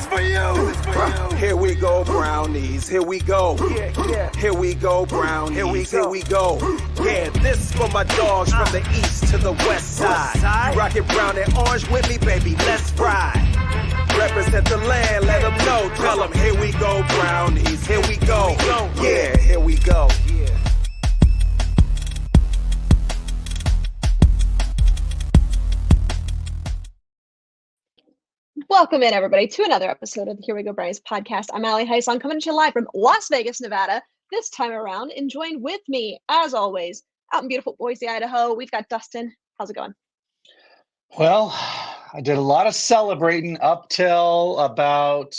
is for you. Here we go, Brownies. Here we go. Here we go, Brownies. Here we go. Yeah, this for my dogs from the east to the west side. You rockin' brown and orange with me, baby. Let's ride. Represent the land, let them know. Tell them, here we go, Brownies. Here we go. Yeah, here we go. Welcome in, everybody, to another episode of the Here We Go Brownies podcast. I'm Allie Heisong, coming to you live from Las Vegas, Nevada, this time around. And joined with me, as always, out in beautiful Boise, Idaho, we've got Dustin. How's it going? Well, I did a lot of celebrating up till about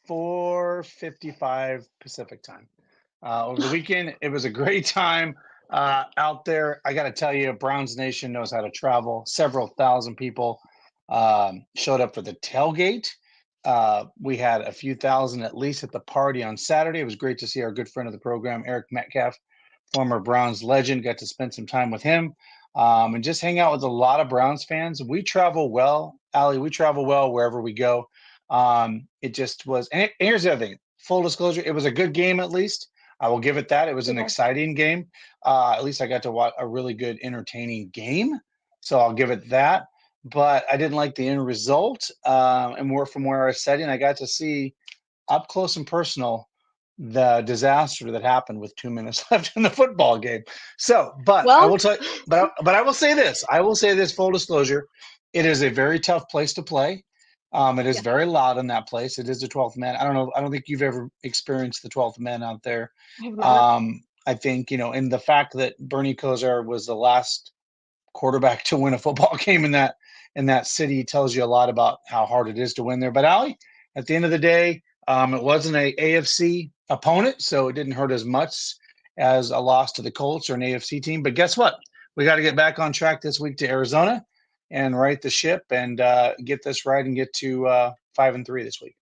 4:55 Pacific time. Over the weekend, it was a great time out there. I got to tell you, Browns Nation knows how to travel. Several thousand people showed up for the tailgate. We had a few thousand at least at the party on Saturday. It was great to see our good friend of the program, Eric Metcalf, former Browns legend. Got to spend some time with him and just hang out with a lot of Browns fans. We travel well, Allie. We travel well wherever we go. It just was. And here's the other thing. Full disclosure, it was a good game at least. I will give it that. It was an exciting game. At least I got to watch a really good, entertaining game. So I'll give it that. But I didn't like the end result. And more from where I was sitting, I got to see up close and personal the disaster that happened with 2 minutes left in the football game. So, I will tell you, but I will say this. I will say this, full disclosure. It is a very tough place to play. It is very loud in that place. It is the 12th man. I don't know. I don't think you've ever experienced the 12th man out there. I think, and the fact that Bernie Kosar was the last quarterback to win a football game in that city tells you a lot about how hard it is to win there. But Allie, at the end of the day, it wasn't a AFC opponent, so it didn't hurt as much as a loss to the Colts or an AFC team. But guess what? We got to get back on track this week to Arizona and right the ship and get this right and get to 5-3 this week.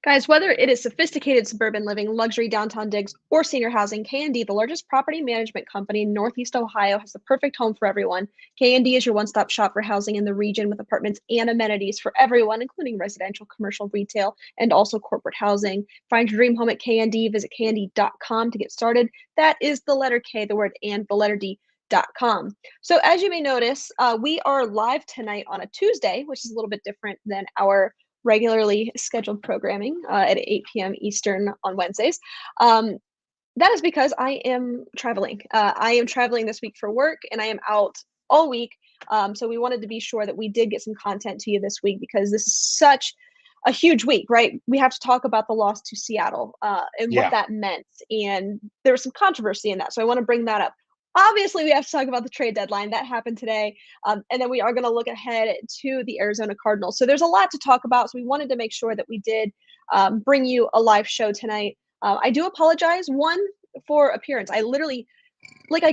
Guys, whether it is sophisticated suburban living, luxury downtown digs, or senior housing, K&D, the largest property management company in Northeast Ohio, has the perfect home for everyone. K&D is your one-stop shop for housing in the region with apartments and amenities for everyone, including residential, commercial, retail, and also corporate housing. Find your dream home at K&D. Visit knd.com to get started. That is the letter K, the word and, the letter D.com. So as you may notice, we are live tonight on a Tuesday, which is a little bit different than our regularly scheduled programming at 8 p.m. Eastern on Wednesdays. That is because I am traveling. I am traveling this week for work, and I am out all week. So we wanted to be sure that we did get some content to you this week because this is such a huge week, right? We have to talk about the loss to Seattle and what that meant. And there was some controversy in that. So I want to bring that up. Obviously, we have to talk about the trade deadline. That happened today. And then we are going to look ahead to the Arizona Cardinals. So there's a lot to talk about. So we wanted to make sure that we did bring you a live show tonight. I do apologize, one, for appearance. I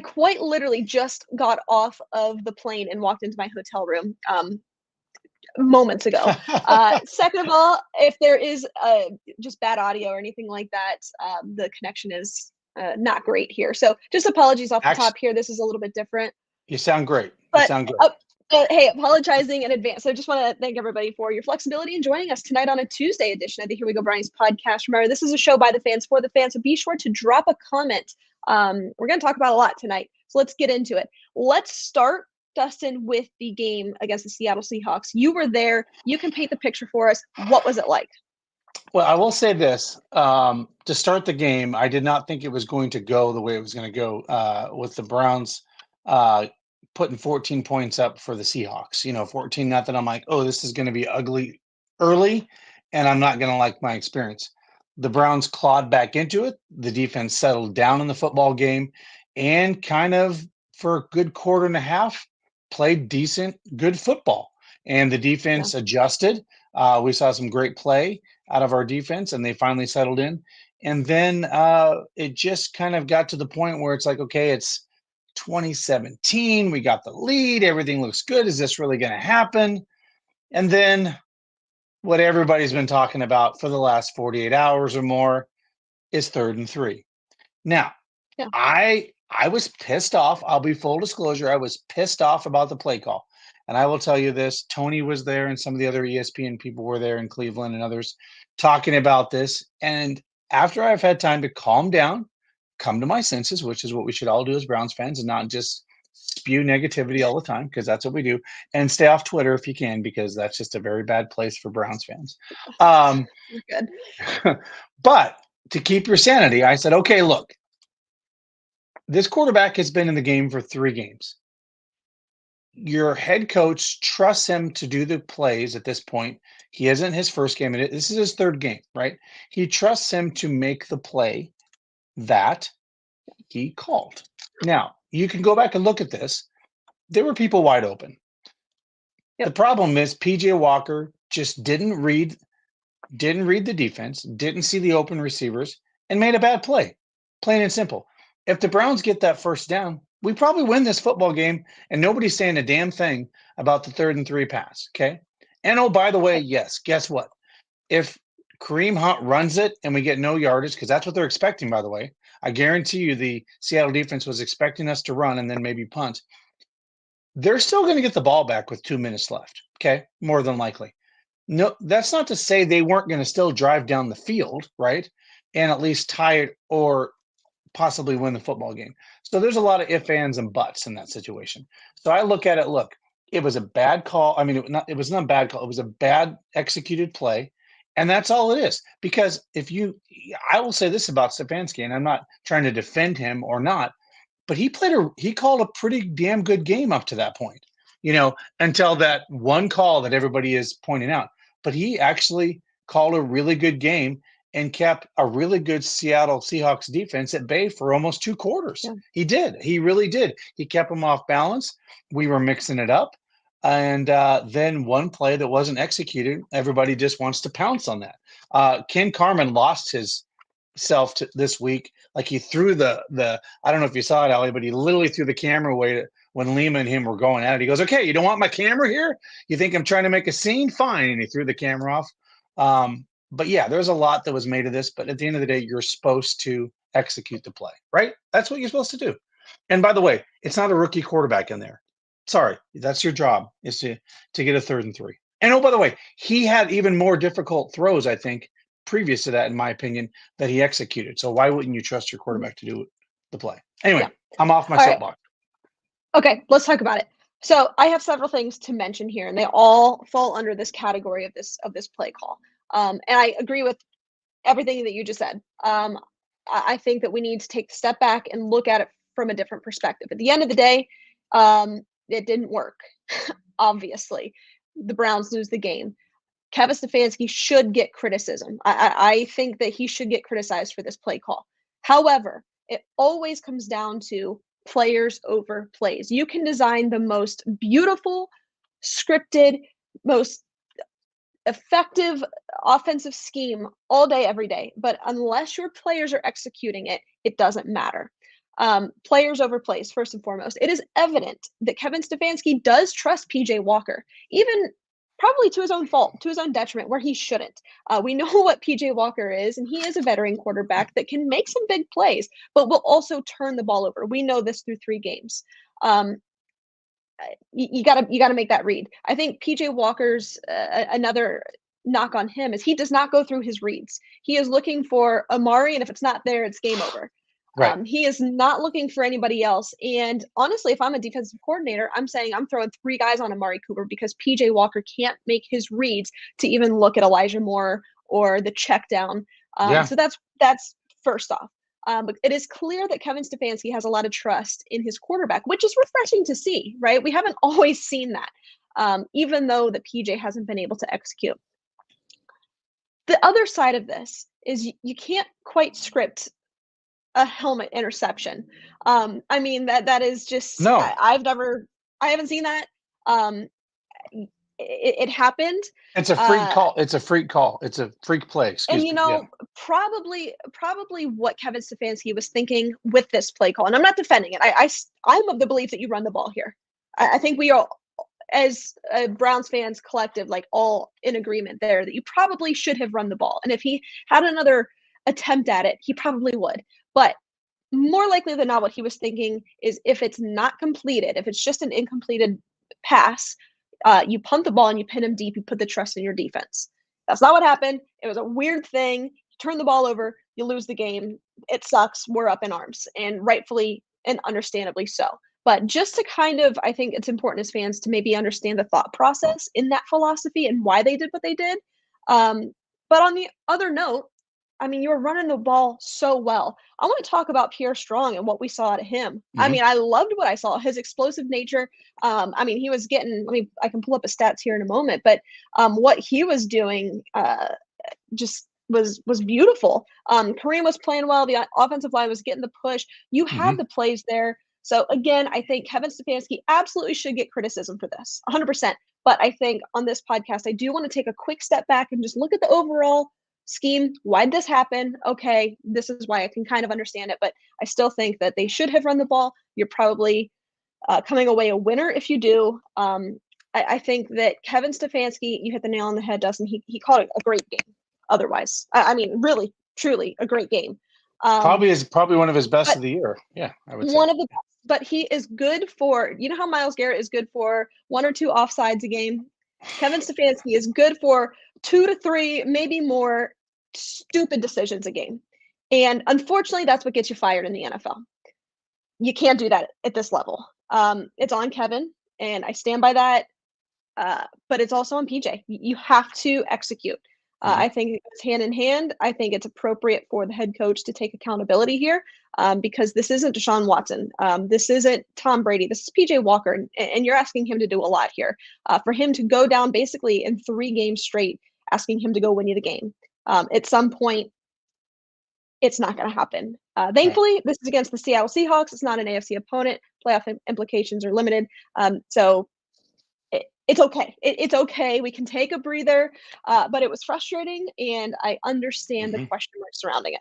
quite literally just got off of the plane and walked into my hotel room moments ago. Second of all, if there is just bad audio or anything like that, the connection is not great here. So just apologies off the top here. This is a little bit different. You sound great. Hey, apologizing in advance. So I just want to thank everybody for your flexibility and joining us tonight on a Tuesday edition of the Here We Go Brownies podcast. Remember, this is a show by the fans for the fans, so be sure to drop a comment. We're going to talk about a lot tonight, so let's get into it. Let's start, Dustin, with the game against the Seattle Seahawks. You were there. You can paint the picture for us. What was it like? Well, I will say this. To start the game, I did not think it was going to go the way it was going to go with the Browns putting 14 points up for the Seahawks. 14-0. I'm like, oh, this is going to be ugly early, and I'm not going to like my experience. The Browns clawed back into it. The defense settled down in the football game and kind of, for a good quarter and a half, played decent, good football. And the defense adjusted. We saw some great play out of our defense, and they finally settled in. And then it just kind of got to the point where it's like, okay, it's 2017. We got the lead. Everything looks good. Is this really going to happen? And then what everybody's been talking about for the last 48 hours or more is 3rd and 3. Now, I was pissed off. I'll be full disclosure. I was pissed off about the play call. And I will tell you this, Tony was there and some of the other ESPN people were there in Cleveland and others talking about this. And after I've had time to calm down, come to my senses, which is what we should all do as Browns fans and not just spew negativity all the time, because that's what we do. And stay off Twitter if you can, because that's just a very bad place for Browns fans. You're good. But to keep your sanity, I said, okay, look, this quarterback has been in the game for 3 games. Your head coach trusts him to do the plays at this point. He isn't his first game. This is his 3rd game, right? He trusts him to make the play that he called. Now, you can go back and look at this. There were people wide open. Yep. The problem is PJ Walker just didn't read the defense, didn't see the open receivers, and made a bad play. Plain and simple. If the Browns get that first down, we probably win this football game, and nobody's saying a damn thing about the 3rd and 3 pass, okay? And oh, by the way, yes, guess what? If Kareem Hunt runs it and we get no yardage, because that's what they're expecting, by the way, I guarantee you the Seattle defense was expecting us to run and then maybe punt. They're still going to get the ball back with 2 minutes left, okay? More than likely. No, that's not to say they weren't going to still drive down the field, right? And at least tie it or possibly win the football game. So there's a lot of ifs, ands, and buts in that situation. So I look at it, look, it was a bad call. I mean, it was not a bad call. It was a bad executed play. And that's all it is. Because I will say this about Stefanski, and I'm not trying to defend him or not, but he called a pretty damn good game up to that point, until that one call that everybody is pointing out. But he actually called a really good game and kept a really good Seattle Seahawks defense at bay for almost 2 quarters. Yeah. He did. He really did. He kept them off balance. We were mixing it up. And then one play that wasn't executed, everybody just wants to pounce on that. Ken Carman lost his self this week. Like he threw the I don't know if you saw it, Ali, but he literally threw the camera away when Lima and him were going at it. He goes, okay, you don't want my camera here? You think I'm trying to make a scene? Fine. And he threw the camera off. But yeah, there's a lot that was made of this. But at the end of the day, you're supposed to execute the play, right? That's what you're supposed to do. And by the way, it's not a rookie quarterback in there. Sorry, that's your job, is to get a 3rd and 3. And oh, by the way, he had even more difficult throws, I think, previous to that, in my opinion, that he executed. So why wouldn't you trust your quarterback to do the play? Anyway, yeah. I'm off my soapbox. Right. Okay, let's talk about it. So I have several things to mention here, and they all fall under this category of this play call. And I agree with everything that you just said. I think that we need to take a step back and look at it from a different perspective. At the end of the day, it didn't work. Obviously, the Browns lose the game. Kevin Stefanski should get criticism. I think that he should get criticized for this play call. However, it always comes down to players over plays. You can design the most beautiful, scripted, most effective offensive scheme all day, every day. But unless your players are executing it, it doesn't matter. Players over plays, first and foremost. It is evident that Kevin Stefanski does trust PJ Walker, even probably to his own fault, to his own detriment, where he shouldn't. We know what PJ Walker is, and he is a veteran quarterback that can make some big plays, but will also turn the ball over. We know this through 3 games. You gotta make that read. I think PJ Walker's another knock on him is he does not go through his reads. He is looking for Amari, and if it's not there, it's game over. Right. He is not looking for anybody else. And honestly, if I'm a defensive coordinator, I'm saying I'm throwing 3 guys on Amari Cooper because PJ Walker can't make his reads to even look at Elijah Moore or the check down. So that's first off. But it is clear that Kevin Stefanski has a lot of trust in his quarterback, which is refreshing to see, right? We haven't always seen that, even though the PJ hasn't been able to execute. The other side of this is you can't quite script a helmet interception. I mean, that is just, no. I haven't seen that. It happened. It's a freak call. It's a freak call. It's a freak play. Excuse me. Probably what Kevin Stefanski was thinking with this play call, and I'm not defending it. I'm of the belief that you run the ball here. I think we are, as Browns fans collective, like all in agreement there that you probably should have run the ball. And if he had another attempt at it, he probably would. But more likely than not, what he was thinking is if it's not completed, if it's just an incompleted pass, You punt the ball and you pin them deep. You put the trust in your defense. That's not what happened. It was a weird thing. You turn the ball over, you lose the game. It sucks. We're up in arms, and rightfully and understandably so. But just to kind of, I think it's important as fans to maybe understand the thought process in that philosophy and why they did what they did. But on the other note, I mean, you were running the ball so well. I want to talk about Pierre Strong and what we saw out of him. I mean, I loved what I saw, his explosive nature. I mean, he was getting, I can pull up his stats here in a moment, but what he was doing just was beautiful. Kareem was playing well. The offensive line was getting the push. You had the plays there. So again, I think Kevin Stefanski absolutely should get criticism for this, 100%. But I think on this podcast, I do want to take a quick step back and just look at the overall scheme. Why'd this happen? Okay, this is why. I can kind of understand it, but I still think that they should have run the ball. You're probably coming away a winner if you do. I think that Kevin Stefanski, you hit the nail on the head, Dustin. He called it a great game. Otherwise, I mean, really, truly a great game. Probably one of his best of the year. Yeah, I would say one of the best. But he is good for, you know how Myles Garrett is good for 1 or 2 offsides a game? Kevin Stefanski is good for 2 to 3, maybe more stupid decisions a game. And unfortunately, that's what gets you fired in the NFL. You can't do that at this level. It's on Kevin, and I stand by that. But it's also on PJ. You have to execute. I think it's hand in hand. I think it's appropriate for the head coach to take accountability here because this isn't Deshaun Watson. This isn't Tom Brady. This is PJ Walker. And you're asking him to do a lot here. For him to go down basically in 3 games straight, asking him to go win you the game. At some point, it's not going to happen. Thankfully, this is against the Seattle Seahawks. It's not an AFC opponent. Playoff implications are limited. So it's okay. It's okay. We can take a breather, but it was frustrating, and I understand the question marks surrounding it.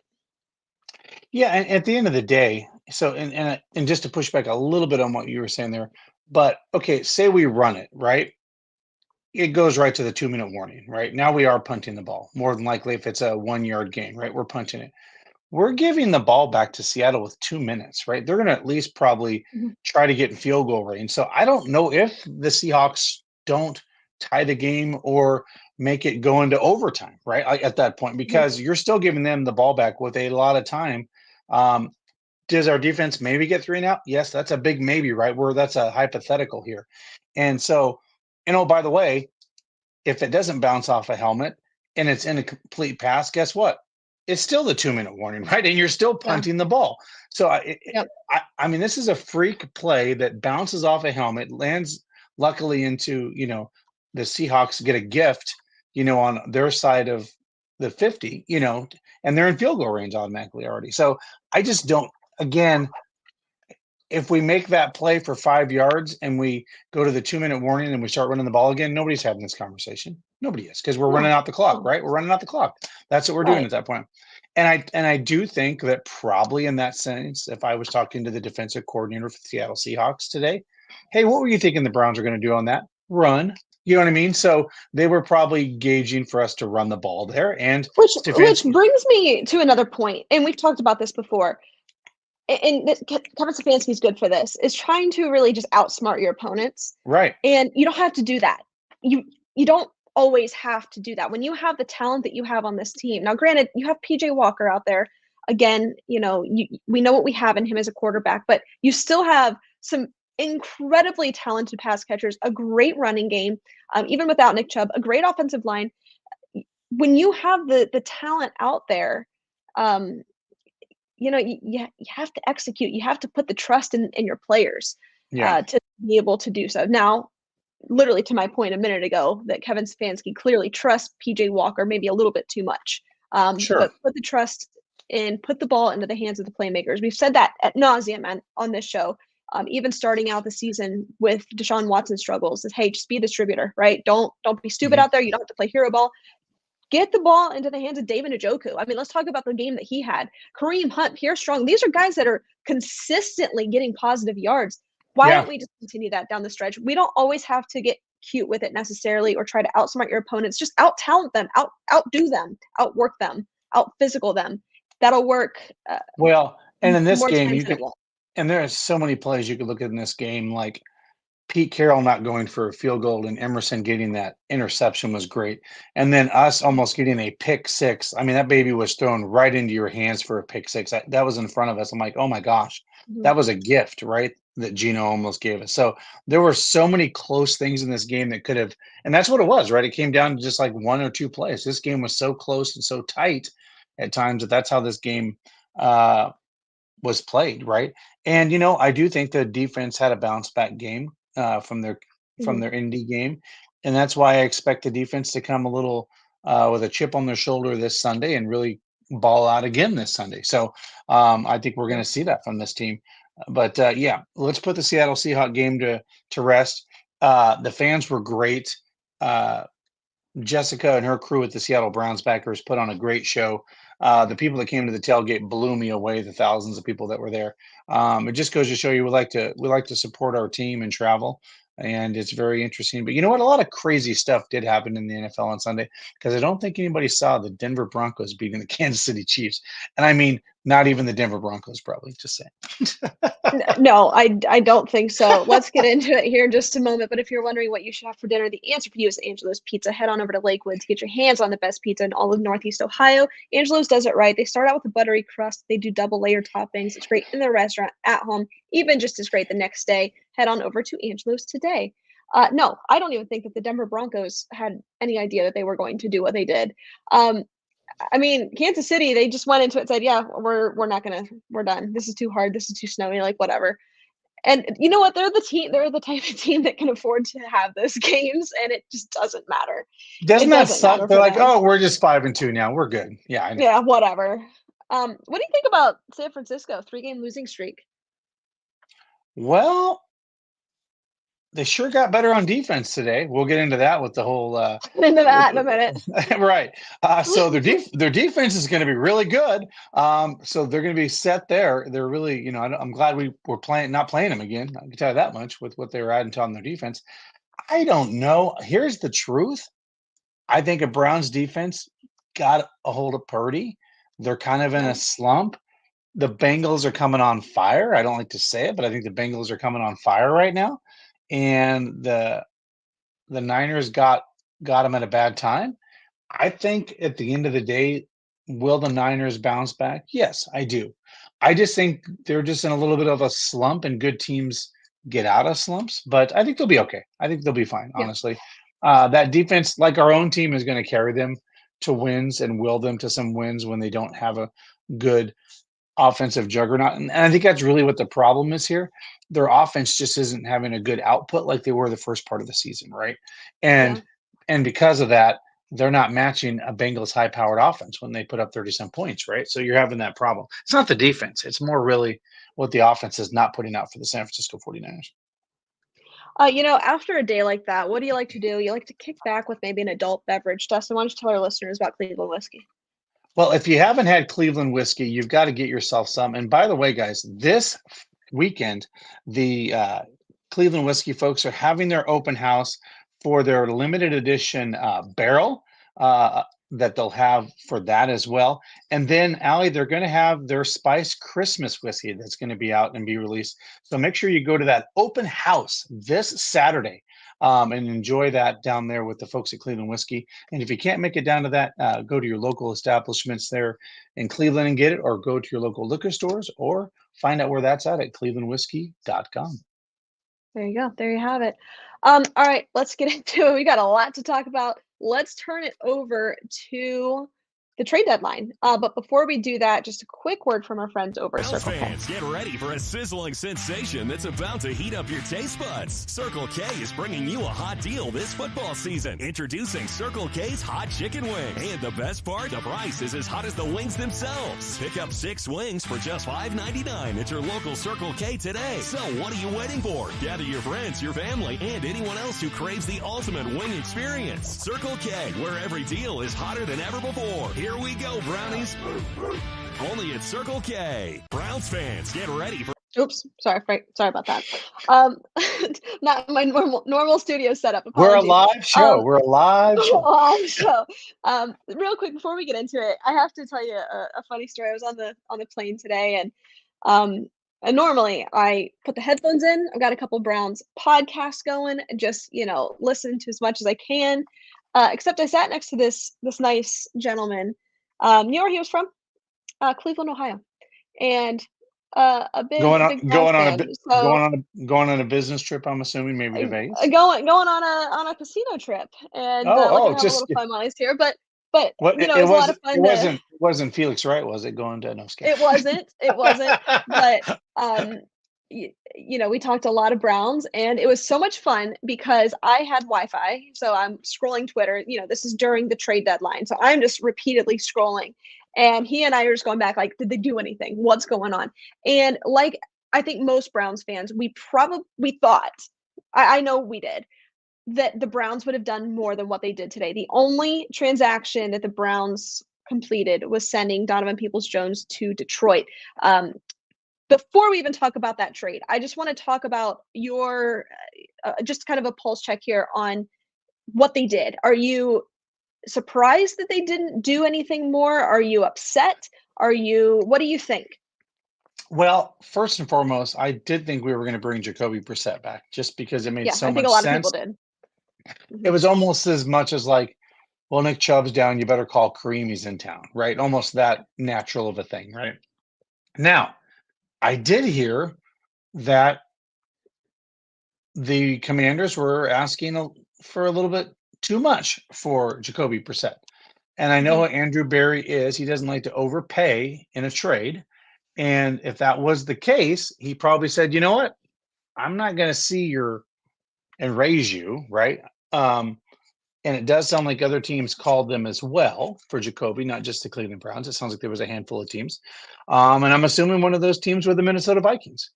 Yeah, and at the end of the day, so and just to push back a little bit on what you were saying there, but okay, say we run it, right? It goes right to the 2-minute warning, right? Now we are punting the ball. More than likely, if it's a 1-yard gain, right? We're punting it. We're giving the ball back to Seattle with 2 minutes, right? They're going to at least probably try to get in field goal range. So I don't know if the Seahawks don't tie the game or make it go into overtime, right? At that point, because you're still giving them the ball back with a lot of time. Does our defense maybe get 3 and out? Yes, that's a big maybe, right? Where that's a hypothetical here. And so, by the way, if it doesn't bounce off a helmet and it's in a complete pass, guess what? It's still the 2-minute warning, right? And you're still punting the ball. So I mean, this is a freak play that bounces off a helmet, lands luckily into, the Seahawks get a gift, on their side of the 50, and they're in field goal range automatically already. So I just don't, again, if we make that play for 5 yards and we go to the 2-minute warning and we start running the ball again, nobody's having this conversation. Nobody is, because we're running out the clock, right? We're running out the clock. That's what we're doing at that point. And I do think that probably in that sense, if I was talking to the defensive coordinator for the Seattle Seahawks today, hey, what were you thinking the Browns are going to do on that? Run. You know what I mean? So they were probably gauging for us to run the ball there. And which brings me to another point, and we've talked about this before. And Kevin Stefanski is good for this, is trying to really just outsmart your opponents. Right. And you don't have to do that. You don't always have to do that. When you have the talent that you have on this team. Now, granted, you have PJ Walker out there. Again, we know what we have in him as a quarterback, but you still have some incredibly talented pass catchers, a great running game, even without Nick Chubb, a great offensive line. When you have the talent out there, you have to execute. You have to put the trust in your players to be able to do so. Now, literally to my point a minute ago, that Kevin Stefanski clearly trusts PJ Walker maybe a little bit too much. But put the trust in, put the ball into the hands of the playmakers. We've said that ad nauseum on this show. Even starting out the season with Deshaun Watson struggles, is hey, just be a distributor, right? Don't be stupid out there. You don't have to play hero ball. Get the ball into the hands of David Njoku. I mean, let's talk about the game that he had. Kareem Hunt, Pierre Strong. These are guys that are consistently getting positive yards. Why don't we just continue that down the stretch? We don't always have to get cute with it necessarily or try to outsmart your opponents. Just out-talent them, outdo them, outwork them, out-physical them. That'll work. And in this game, and there are so many plays you could look at in this game. Like, Pete Carroll not going for a field goal and Emerson getting that interception was great. And then us almost getting a pick six. I mean, that baby was thrown right into your hands for a pick six. That was in front of us. I'm like, oh my gosh, Mhm. that was a gift, right? That Gino almost gave us. So there were so many close things in this game that could have, and that's what it was, right? It came down to just like one or two plays. This game was so close and so tight at times that's how this game uh, was played, right? And I do think the defense had a bounce back game from their Mhm. indie game, and that's why I expect the defense to come a little with a chip on their shoulder this Sunday and really ball out again this Sunday. So I think we're going to see that from this team. But yeah, let's put the Seattle Seahawks game to rest. The fans were great. Jessica and her crew at the Seattle Browns backers put on a great show. The people that came to the tailgate blew me away. The thousands of people that were there. It just goes to show you we like to support our team and travel, and it's very interesting. But you know what? A lot of crazy stuff did happen in the NFL on Sunday because I don't think anybody saw the Denver Broncos beating the Kansas City Chiefs, and I mean not even the Denver Broncos. Probably just saying. No, I don't think so. Let's get into it here in just a moment. But if you're wondering what you should have for dinner, the answer for you is Angelo's Pizza. Head on over to Lakewood to get your hands on the best pizza in all of Northeast Ohio. Angelo's does it right. They start out with a buttery crust. They do double layer toppings. It's great in the restaurant, at home, even just as great the next day. Head on over to Angelo's today. No, I don't even think that the Denver Broncos had any idea that they were going to do what they did. I mean, Kansas City, they just went into it and said, "Yeah, we're done. This is too hard. This is too snowy. Like whatever." And you know what? They're the team. They're the type of team that can afford to have those games, and it just doesn't matter. Doesn't It that doesn't suck? matter They're for like, them. oh, we're just 5-2 now. We're good. Yeah, I know. Yeah, whatever. What do you think about San Francisco 3-game losing streak? Well, they sure got better on defense today. We'll get into that with the whole Into with that in a minute. right. So their defense is going to be really good. So they're going to be set there. They're really, I'm glad we're not playing them again. I can tell you that much with what they were adding to on their defense. I don't know. Here's the truth. I think a Browns defense got a hold of Purdy. They're kind of in a Okay. slump. The Bengals are coming on fire. I don't like to say it, but I think the Bengals are coming on fire right now. And the Niners got them at a bad time. I think at the end of the day, will the Niners bounce back? Yes, I do. I just think they're just in a little bit of a slump, and good teams get out of slumps. But I think they'll be okay. I think they'll be fine. Yeah. Honestly, that defense, like our own team, is going to carry them to wins and will them to some wins when they don't have a good offensive juggernaut. And I think that's really what the problem is here. Their offense just isn't having a good output like they were the first part of the season, right? Yeah. And because of that, they're not matching a Bengals high powered offense when they put up 30 some points, right? So you're having that problem. It's not the defense, it's more really what the offense is not putting out for the San Francisco 49ers. After a day like that, what do you like to do? You like to kick back with maybe an adult beverage. Dustin, why don't you tell our listeners about Cleveland whiskey? Well, if you haven't had Cleveland whiskey, you've got to get yourself some. And by the way, guys, this weekend, the Cleveland whiskey folks are having their open house for their limited edition barrel that they'll have for that as well. And then, Allie, they're going to have their spiced Christmas whiskey that's going to be out and be released. So make sure you go to that open house this Saturday and enjoy that down there with the folks at Cleveland Whiskey. And if you can't make it down to that, go to your local establishments there in Cleveland and get it, or go to your local liquor stores, or find out where that's at clevelandwhiskey.com. There you go. There you have it. All right, let's get into it. We got a lot to talk about. Let's turn it over to the trade deadline. But before we do that, just a quick word from our friends over at Browns Circle K. fans, get ready for a sizzling sensation that's about to heat up your taste buds. Circle K is bringing you a hot deal this football season. Introducing Circle K's Hot Chicken Wings. And the best part, the price is as hot as the wings themselves. Pick up 6 wings for just $5.99 at your local Circle K today. So what are you waiting for? Gather your friends, your family, and anyone else who craves the ultimate wing experience. Circle K, where every deal is hotter than ever before. Here we go, Brownies. Only at Circle K. Browns fans, get ready for... Oops, sorry about that. Not my normal studio setup. We're a Apologies. live show. We're a live show. Live show. Real quick before we get into it, I have to tell you a funny story. I was on the plane today, and And normally I put the headphones in. I've got a couple Browns podcasts going, and just listen to as much as I can. Except I sat next to this nice gentleman. You know where he was from? Cleveland, Ohio, and a big Browns fan. So going on a business trip. I'm assuming maybe to Vegas. going on a casino trip, and looking to have a little fun while he's here. But it was a lot of fun. It wasn't Felix Wright, was it? Going to no scale. It wasn't. But we talked a lot of Browns, and it was so much fun because I had Wi-Fi, so I'm scrolling Twitter. This is during the trade deadline, so I'm just repeatedly scrolling. And he and I are just going back, like, did they do anything? What's going on? And like, I think most Browns fans, we thought, I know we did, that the Browns would have done more than what they did today. The only transaction that the Browns completed was sending Donovan Peoples-Jones to Detroit. Before we even talk about that trade, I just want to talk about your just kind of a pulse check here on what they did. Are you surprised that they didn't do anything more? Are you upset? What do you think? Well, first and foremost, I did think we were going to bring Jacoby Brissett back just because it made so much sense. I think a lot of people did. It was almost as much as like, well, Nick Chubb's down, you better call Kareem, he's in town, right? Almost that natural of a thing, right? Now, I did hear that the Commanders were asking for a little bit too much for Jacoby Brissett. And I know Andrew Berry is. He doesn't like to overpay in a trade. And if that was the case, he probably said, you know what? I'm not going to see and raise you, right? And it does sound like other teams called them as well for Jacoby, not just the Cleveland Browns. It sounds like there was a handful of teams. And I'm assuming one of those teams were the Minnesota Vikings.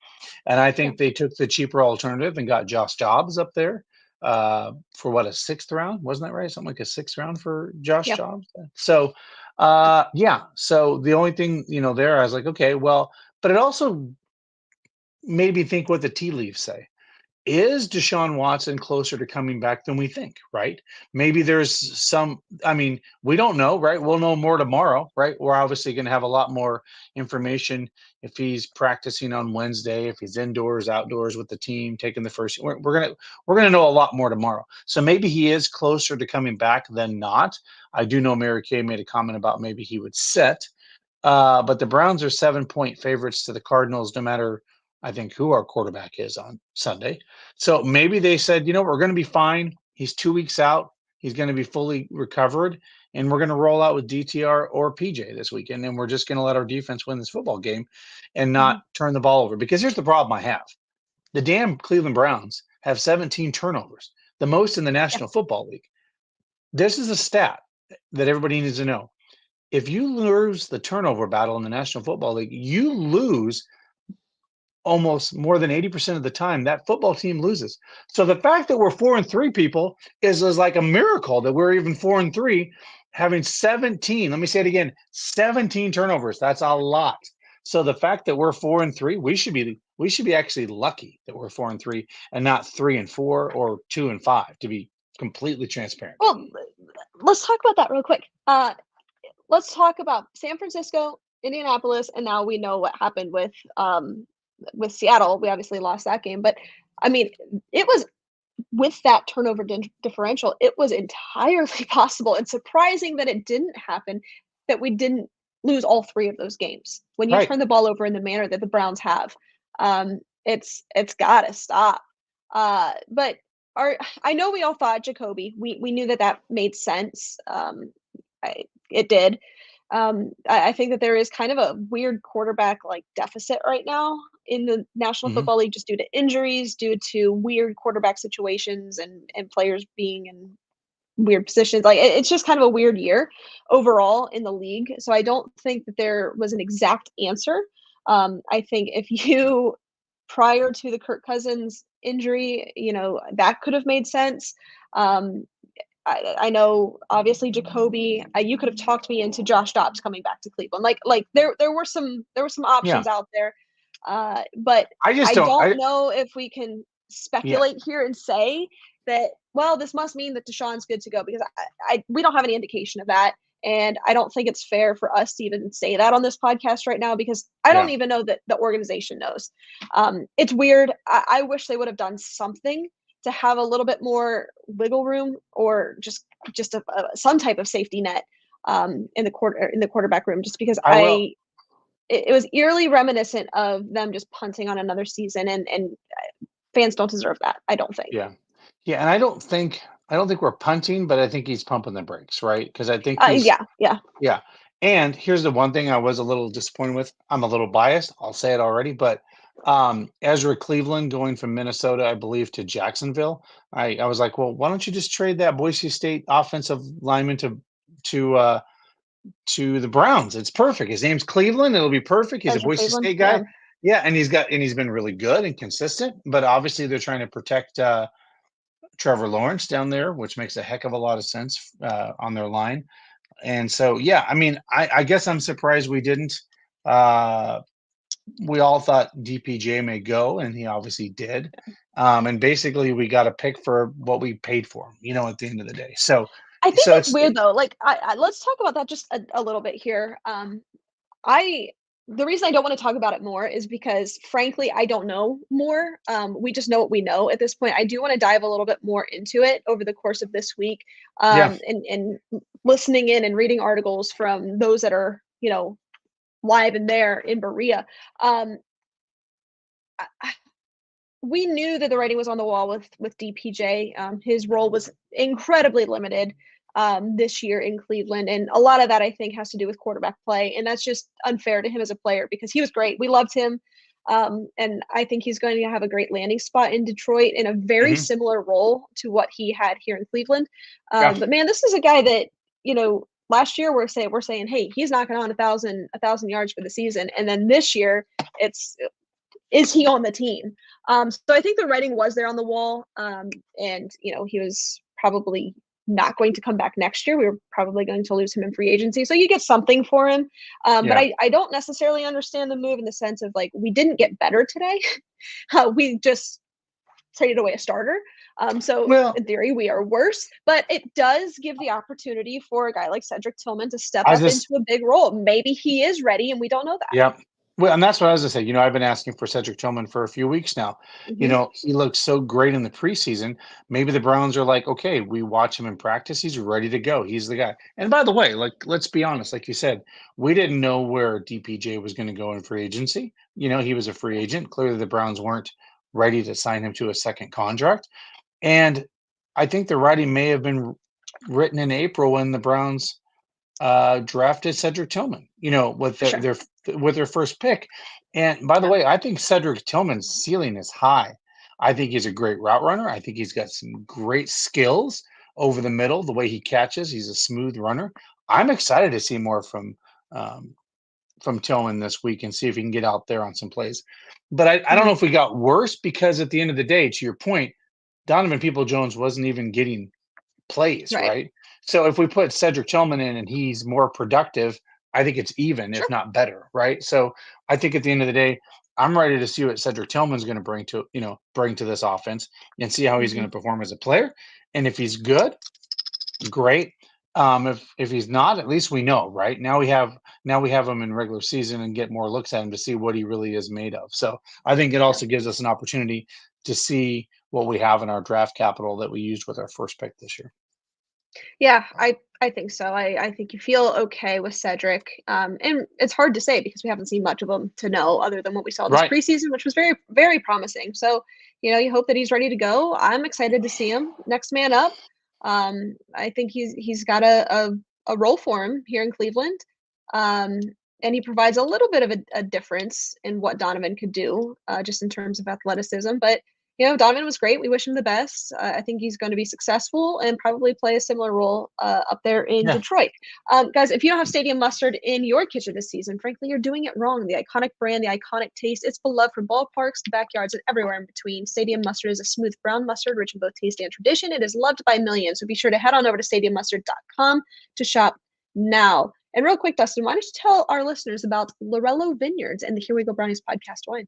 And I think they took the cheaper alternative and got Josh Dobbs up there for what, a 6th round? Wasn't that right? Something like a 6th round for Josh Dobbs. So, So the only thing, there, I was like, okay, well, but it also made me think what the tea leaves say. Is Deshaun Watson closer to coming back than we think, right? Maybe there's we don't know, right? We'll know more tomorrow, right? We're obviously going to have a lot more information if he's practicing on Wednesday, if he's indoors, outdoors with the team, taking the first. We're gonna know a lot more tomorrow. So maybe he is closer to coming back than not. I do know Mary Kay made a comment about maybe he would sit, but the Browns are 7-point favorites to the Cardinals, no matter, I think, who our quarterback is on Sunday. So maybe they said, we're going to be fine. He's 2 weeks out. He's going to be fully recovered. And we're going to roll out with DTR or PJ this weekend. And we're just going to let our defense win this football game and not turn the ball over. Because here's the problem I have. The damn Cleveland Browns have 17 turnovers, the most in the National Football League. This is a stat that everybody needs to know. If you lose the turnover battle in the National Football League, you lose almost more than 80% of the time. That football team loses. So the fact that we're 4-3, people, is like a miracle that we're even 4-3, having 17. Let me say it again: 17 turnovers. That's a lot. So the fact that we're 4-3, we should be actually lucky that we're 4-3 and not 3-4 or 2-5. To be completely transparent. Well, let's talk about that real quick. Let's talk about San Francisco, Indianapolis, and now we know what happened with Seattle. We obviously lost that game, but I mean, it was with that turnover differential, it was entirely possible and surprising that it didn't happen, that we didn't lose all 3 of those games. When you turn the ball over in the manner that the Browns have, it's got to stop. But I know we all thought Jacoby. We knew that made sense. It did. I think that there is kind of a weird quarterback deficit right now in the National Football League, just due to injuries, due to weird quarterback situations and players being in weird positions. It's just kind of a weird year overall in the league. So I don't think that there was an exact answer. I think if you, prior to the Kirk Cousins injury, that could have made sense. I know, obviously, Jacoby. You could have talked me into Josh Dobbs coming back to Cleveland. There were some options out there, but I don't know if we can speculate here and say that. Well, this must mean that Deshaun's good to go, because we don't have any indication of that. And I don't think it's fair for us to even say that on this podcast right now, because I don't Yeah. even know that the organization knows. It's weird. I wish they would have done something to have a little bit more wiggle room, or just some type of safety net in the quarterback room, just because I will. it was eerily reminiscent of them just punting on another season, and fans don't deserve that, I don't think. Yeah. Yeah, and I don't think we're punting, but I think he's pumping the brakes, right? Because I think he's Yeah. yeah. And here's the one thing I was a little disappointed with. I'm a little biased. I'll say it already, but Ezra Cleveland going from Minnesota, I believe, to Jacksonville. I was like, well, why don't you just trade that Boise State offensive lineman to uh to the Browns? It's perfect. His name's Cleveland. It'll be perfect. He's a Ezra Boise Cleveland, State yeah. guy. Yeah, and he's been really good and consistent, but obviously they're trying to protect Trevor Lawrence down there, which makes a heck of a lot of sense on their line. And so, yeah, I mean, I guess I'm surprised we didn't. Uh, we all thought DPJ may go, and he obviously did. And basically, we got a pick for what we paid for him, at the end of the day. So, I think so it's weird though. Like, let's talk about that just a little bit here. I The reason I don't want to talk about it more is because, frankly, I don't know more. We just know what we know at this point. I do want to dive a little bit more into it over the course of this week, yeah, and listening in and reading articles from those that are, live and there in Berea. Um, we knew that the writing was on the wall with DPJ. His role was incredibly limited this year in Cleveland, and a lot of that I think has to do with quarterback play, and that's just unfair to him as a player because he was great. We loved him, and I think he's going to have a great landing spot in Detroit in a very hmm similar role to what he had here in Cleveland. yeah, But man, this is a guy that last year we're saying, hey, he's knocking on a thousand yards for the season, and then this year it's is he on the team? So I think the writing was there on the wall, and he was probably not going to come back next year. We were probably going to lose him in free agency, so you get something for him. But yeah. I don't necessarily understand the move in the sense of, like, we didn't get better today. We just traded away a starter. So Well, in theory, we are worse, but it does give the opportunity for a guy like Cedric Tillman to step I up just into a big role. Maybe he is ready, and we don't know that. yeah. Well, and that's what I was gonna say. I've been asking for Cedric Tillman for a few weeks now. Hmm. He looked so great in the preseason. Maybe the Browns are like, okay, we watch him in practice. He's ready to go. He's the guy. And by the way, like, let's be honest, like you said, we didn't know where DPJ was going to go in free agency. He was a free agent. Clearly, the Browns weren't ready to sign him to a second contract. And I think the writing may have been written in April when the Browns drafted Cedric Tillman, with For sure. their first pick. And by the Yeah. way, I think Cedric Tillman's ceiling is high. I think he's a great route runner. I think he's got some great skills over the middle. The way he catches, he's a smooth runner. I'm excited to see more um, from Tillman this week and see if he can get out there on some plays. But I don't know Mhm. if we got worse because at the end of the day, to your point, Donovan People-Jones wasn't even getting plays, Right. right? So if we put Cedric Tillman in and he's more productive, I think it's even, if Sure. not better, right? So I think at the end of the day, I'm ready to see what Cedric Tillman's going to bring to this offense and see how he's going Mhm. to perform as a player. And if he's good, great. If he's not, at least we know, right? Now we have him in regular season and get more looks at him to see what he really is made of. So I think it Yeah. also gives us an opportunity to see what we have in our draft capital that we used with our first pick this year. Yeah, I think so. I think you feel okay with Cedric. And it's hard to say because we haven't seen much of him to know other than what we saw this Right. preseason, which was very, very promising. So, you hope that he's ready to go. I'm excited to see him. Next man up. I think he's got a role for him here in Cleveland. Um, and he provides a little bit of a difference in what Donovan could do, just in terms of athleticism. But Donovan was great. We wish him the best. I think he's going to be successful and probably play a similar role up there in Yeah. Detroit. Guys, if you don't have Stadium Mustard in your kitchen this season, frankly, you're doing it wrong. The iconic brand, the iconic taste, it's beloved from ballparks to backyards and everywhere in between. Stadium Mustard is a smooth brown mustard rich in both taste and tradition. It is loved by millions. So be sure to head on over to stadiummustard.com to shop now. And real quick, Dustin, why don't you tell our listeners about Lorello Vineyards and the Here We Go Brownies podcast wine?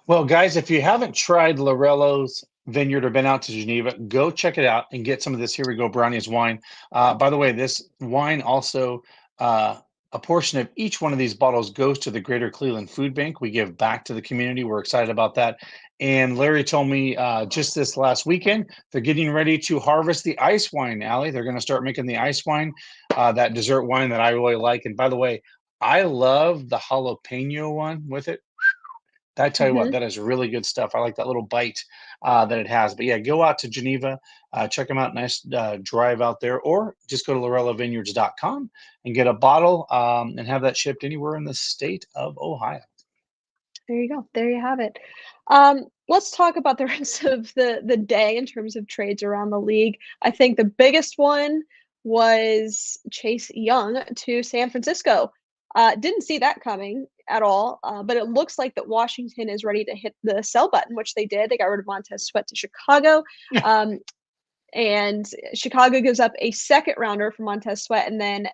Well, guys, if you haven't tried Lorello's Vineyard or been out to Geneva, go check it out and get some of this Here We Go Brownies wine. By the way, this wine also, a portion of each one of these bottles goes to the Greater Cleveland Food Bank. We give back to the community. We're excited about that. And Larry told me just this last weekend, they're getting ready to harvest the ice wine, Allie. They're going to start making the ice wine, that dessert wine that I really like. And by the way, I love the jalapeno one with it. I tell you what, Hmm. that is really good stuff. I like that little bite that it has. But yeah, go out to Geneva, check them out. Nice drive out there, or just go to lorellavineyards.com and get a bottle and have that shipped anywhere in the state of Ohio. There you go. There you have it. Let's talk about the rest of the day in terms of trades around the league. I think the biggest one was Chase Young to San Francisco. Didn't see that coming at all, but it looks like that Washington is ready to hit the sell button, which they did. They got rid of Montez Sweat to Chicago, um, and Chicago gives up a second rounder for Montez Sweat, and then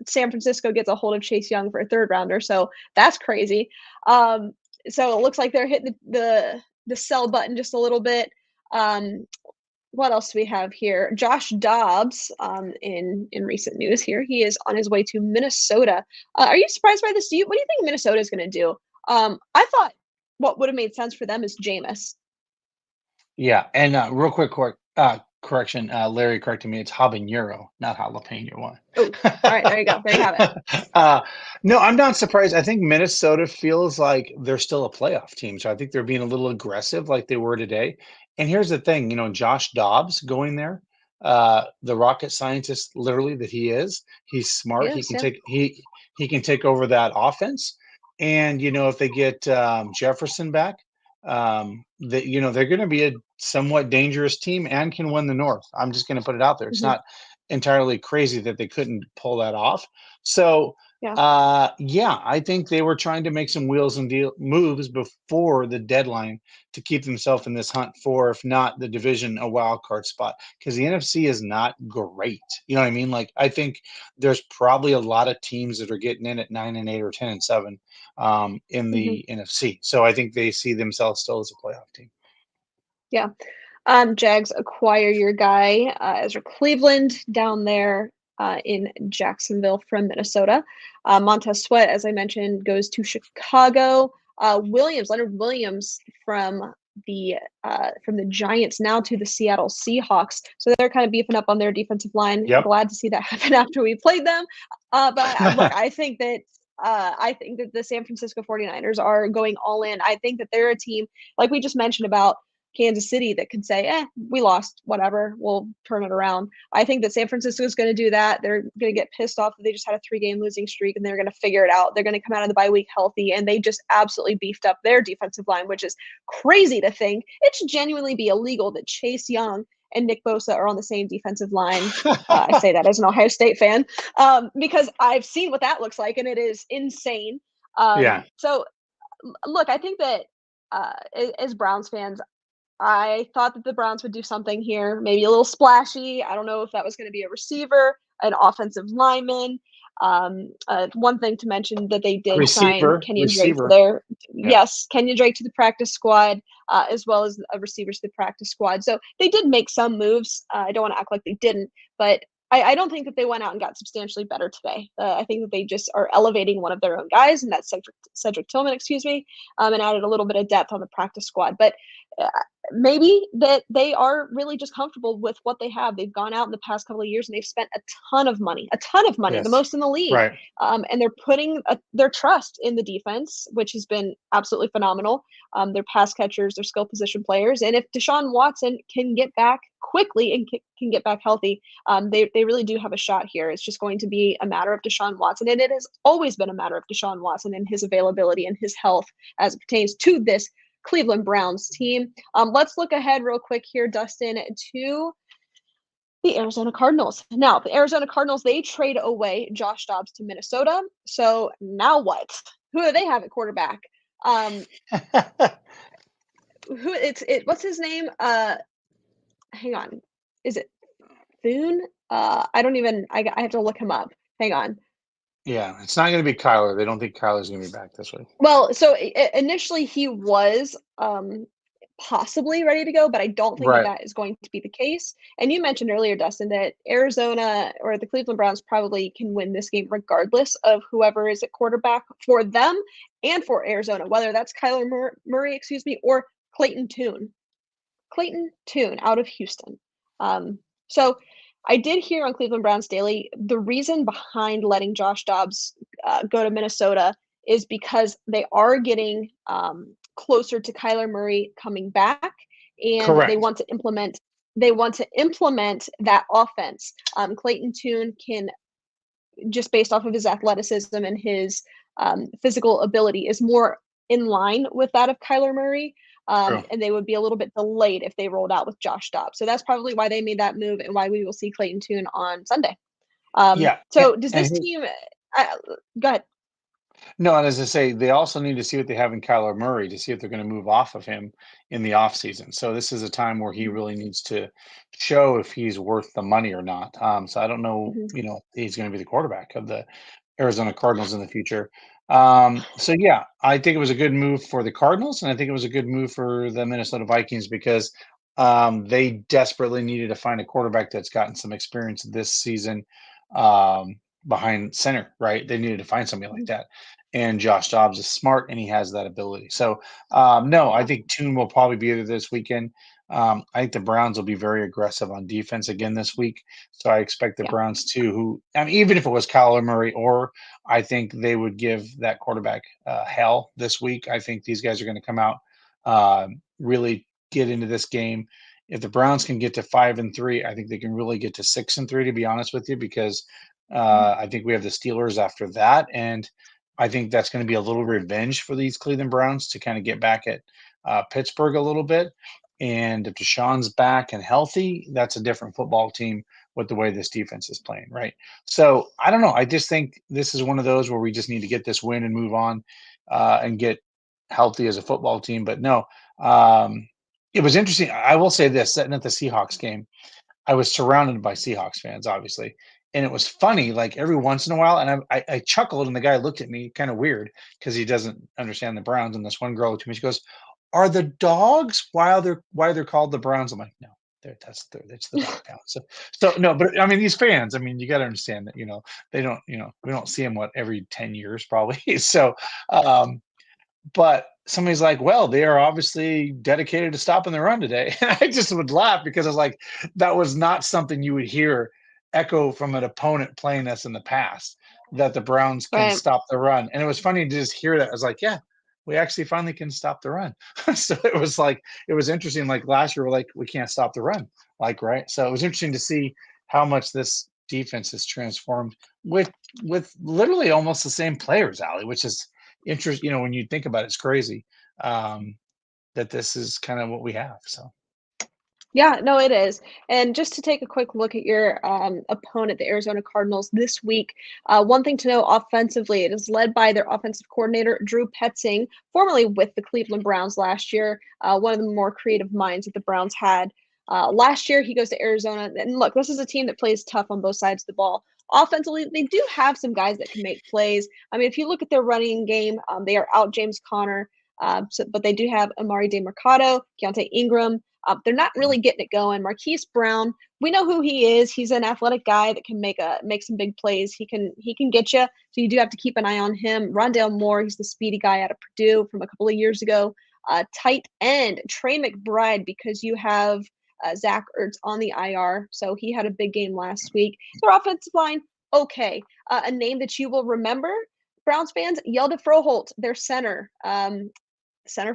San Francisco gets a hold of Chase Young for a third rounder. So that's crazy. Um, so it looks like they're hitting the sell button just a little bit. Um, what else do we have here? Josh Dobbs, in recent news here, he is on his way to Minnesota. Are you surprised by this? What do you think Minnesota is going to do? I thought what would have made sense for them is Jameis. Yeah, and real quick, correction, Larry corrected me. It's habanero, not jalapeno one. Oh, all right, there you go. There you have it. uh, no, I'm not surprised. I think Minnesota feels like they're still a playoff team, so I think they're being a little aggressive, like they were today. And here's the thing, Josh Dobbs going there, the rocket scientist, literally that he is. He's smart. He Yes, can yeah. take over that offense. And if they get Jefferson back, they're going to be a somewhat dangerous team and can win the North. I'm just going to put it out there. It's Hmm. not entirely crazy that they couldn't pull that off. So, Yeah. yeah, I think they were trying to make some wheels and deal moves before the deadline to keep themselves in this hunt for, if not the division, a wild card spot. Because the NFC is not great. You know what I mean? Like, I think there's probably a lot of teams that are getting in at 9-8 or 10-7 in Hmm. the NFC. So I think they see themselves still as a playoff team. Yeah. Jags acquire your guy, Ezra Cleveland, down there in Jacksonville from Minnesota. Montez Sweat, as I mentioned, goes to Chicago. Leonard Williams from the Giants now to the Seattle Seahawks. So they're kind of beefing up on their defensive line. Yep. Glad to see that happen after we played them. Look, I think that the San Francisco 49ers are going all in. I think that they're a team, like we just mentioned about Kansas City, that could say, we lost, whatever, we'll turn it around. I think that San Francisco is going to do that. They're going to get pissed off that they just had a 3-game losing streak, and they're going to figure it out. They're going to come out of the bye week healthy, and they just absolutely beefed up their defensive line, which is crazy to think. It should genuinely be illegal that Chase Young and Nick Bosa are on the same defensive line. I say that as an Ohio State fan, because I've seen what that looks like, and it is insane. Yeah. So, look, I think that as Browns fans, I thought that the Browns would do something here, maybe a little splashy. I don't know if that was going to be a receiver, an offensive lineman. One thing to mention that they did sign Kenyon Drake to their Kenyon Drake to the practice squad, as well as a receiver to the practice squad. So they did make some moves. I don't want to act like they didn't, but I don't think that they went out and got substantially better today. I think that they just are elevating one of their own guys, and that's Cedric Tillman, and added a little bit of depth on the practice squad. But maybe that they are really just comfortable with what they have. They've gone out in the past couple of years and they've spent a ton of money, the Yes. most in the league. Right. And they're putting their trust in the defense, which has been absolutely phenomenal. Their pass catchers, their skill position players. And if Deshaun Watson can get back quickly and can get back healthy, they really do have a shot here. It's just going to be a matter of Deshaun Watson. And it has always been a matter of Deshaun Watson and his availability and his health as it pertains to this Cleveland Browns team. Let's look ahead real quick here, Dustin, to the Arizona Cardinals. Now, the Arizona Cardinals, they trade away Josh Dobbs to Minnesota. So now what? Who do they have at quarterback? What's his name? Hang on. Is it Thune? I have to look him up. Hang on. Yeah, it's not going to be Kyler. They don't think Kyler's going to be back this week. Well, so initially he was possibly ready to go, but I don't think that Right. that is going to be the case. And you mentioned earlier, Dustin, that Arizona or the Cleveland Browns probably can win this game regardless of whoever is at quarterback for them and for Arizona, whether that's Kyler Murray, or Clayton Tune. Clayton Tune out of Houston. So I did hear on Cleveland Browns Daily the reason behind letting Josh Dobbs go to Minnesota is because they are getting closer to Kyler Murray coming back, and they Correct. want to implement that offense. Clayton Tune can, just based off of his athleticism and his physical ability, is more in line with that of Kyler Murray. True. And they would be a little bit delayed if they rolled out with Josh Dobbs. So that's probably why they made that move and why we will see Clayton Tune on Sunday. Yeah. So does And this team go ahead. no, and as I say, they also need to see what they have in Kyler Murray to see if they're going to move off of him in the offseason. So this is a time where he really needs to show if he's worth the money or not. So I don't know, Mhm. he's going to be the quarterback of the Arizona Cardinals in the future. So yeah, I think it was a good move for the Cardinals, and I think it was a good move for the Minnesota Vikings because they desperately needed to find a quarterback that's gotten some experience this season behind center, right? They needed to find somebody like Mhm. that. And Josh Dobbs is smart and he has that ability. So no, I Yeah. think Tune will probably be there this weekend. I think the Browns will be very aggressive on defense again this week. So I expect the Yeah. Browns too, who, I mean, even if it was Kyler Murray, or I think they would give that quarterback hell this week. I think these guys are going to come out, really get into this game. If the Browns can get to 5-3, I think they can really get to 6-3, to be honest with you, because Mhm. I think we have the Steelers after that. And I think that's going to be a little revenge for these Cleveland Browns to kind of get back at Pittsburgh a little bit. And if Deshaun's back and healthy, that's a different football team with the way this defense is playing, right? So I don't know. I just think this is one of those where we just need to get this win and move on and get healthy as a football team. But no, it was interesting. I will say this: sitting at the Seahawks game, I was surrounded by Seahawks fans, obviously. And it was funny, like every once in a while, and I chuckled, and the guy looked at me kind of weird because he doesn't understand the Browns. And this one girl looked at me, she goes, "Are the dogs why they're called the Browns?" I'm like, "No, that's the dog pound." So no, but I mean these fans, I mean you got to understand that they don't we don't see them every 10 years probably. So um, but somebody's like, well, they are obviously dedicated to stopping the run today. And I just would laugh because I was like, that was not something you would hear echo from an opponent playing us in the past, that the Browns can Right. stop the run. And it was funny to just hear that. I was like, yeah, we actually finally can stop the run. So it was like, it was interesting. Like last year, we're like, we can't stop the run. Like, right. So it was interesting to see how much this defense has transformed with literally almost the same players, Ali, which is when you think about it, it's crazy um, that this is kind of what we have. So Yeah, no, it is. And just to take a quick look at your opponent, the Arizona Cardinals, this week, one thing to know offensively, it is led by their offensive coordinator, Drew Petzing, formerly with the Cleveland Browns last year, one of the more creative minds that the Browns had. Last year, he goes to Arizona. And look, this is a team that plays tough on both sides of the ball. Offensively, they do have some guys that can make plays. I mean, if you look at their running game, they are out James Conner, but they do have Amari DeMercado, Keontae Ingram. They're not really getting it going. Marquise Brown, we know who he is. He's an athletic guy that can make some big plays. He can get you. So you do have to keep an eye on him. Rondale Moore, he's the speedy guy out of Purdue from a couple of years ago. Tight end Trey McBride, because you have Zach Ertz on the IR, so he had a big game last week. Their offensive line, okay. A name that you will remember, Browns fans, Yelda Froholt, their center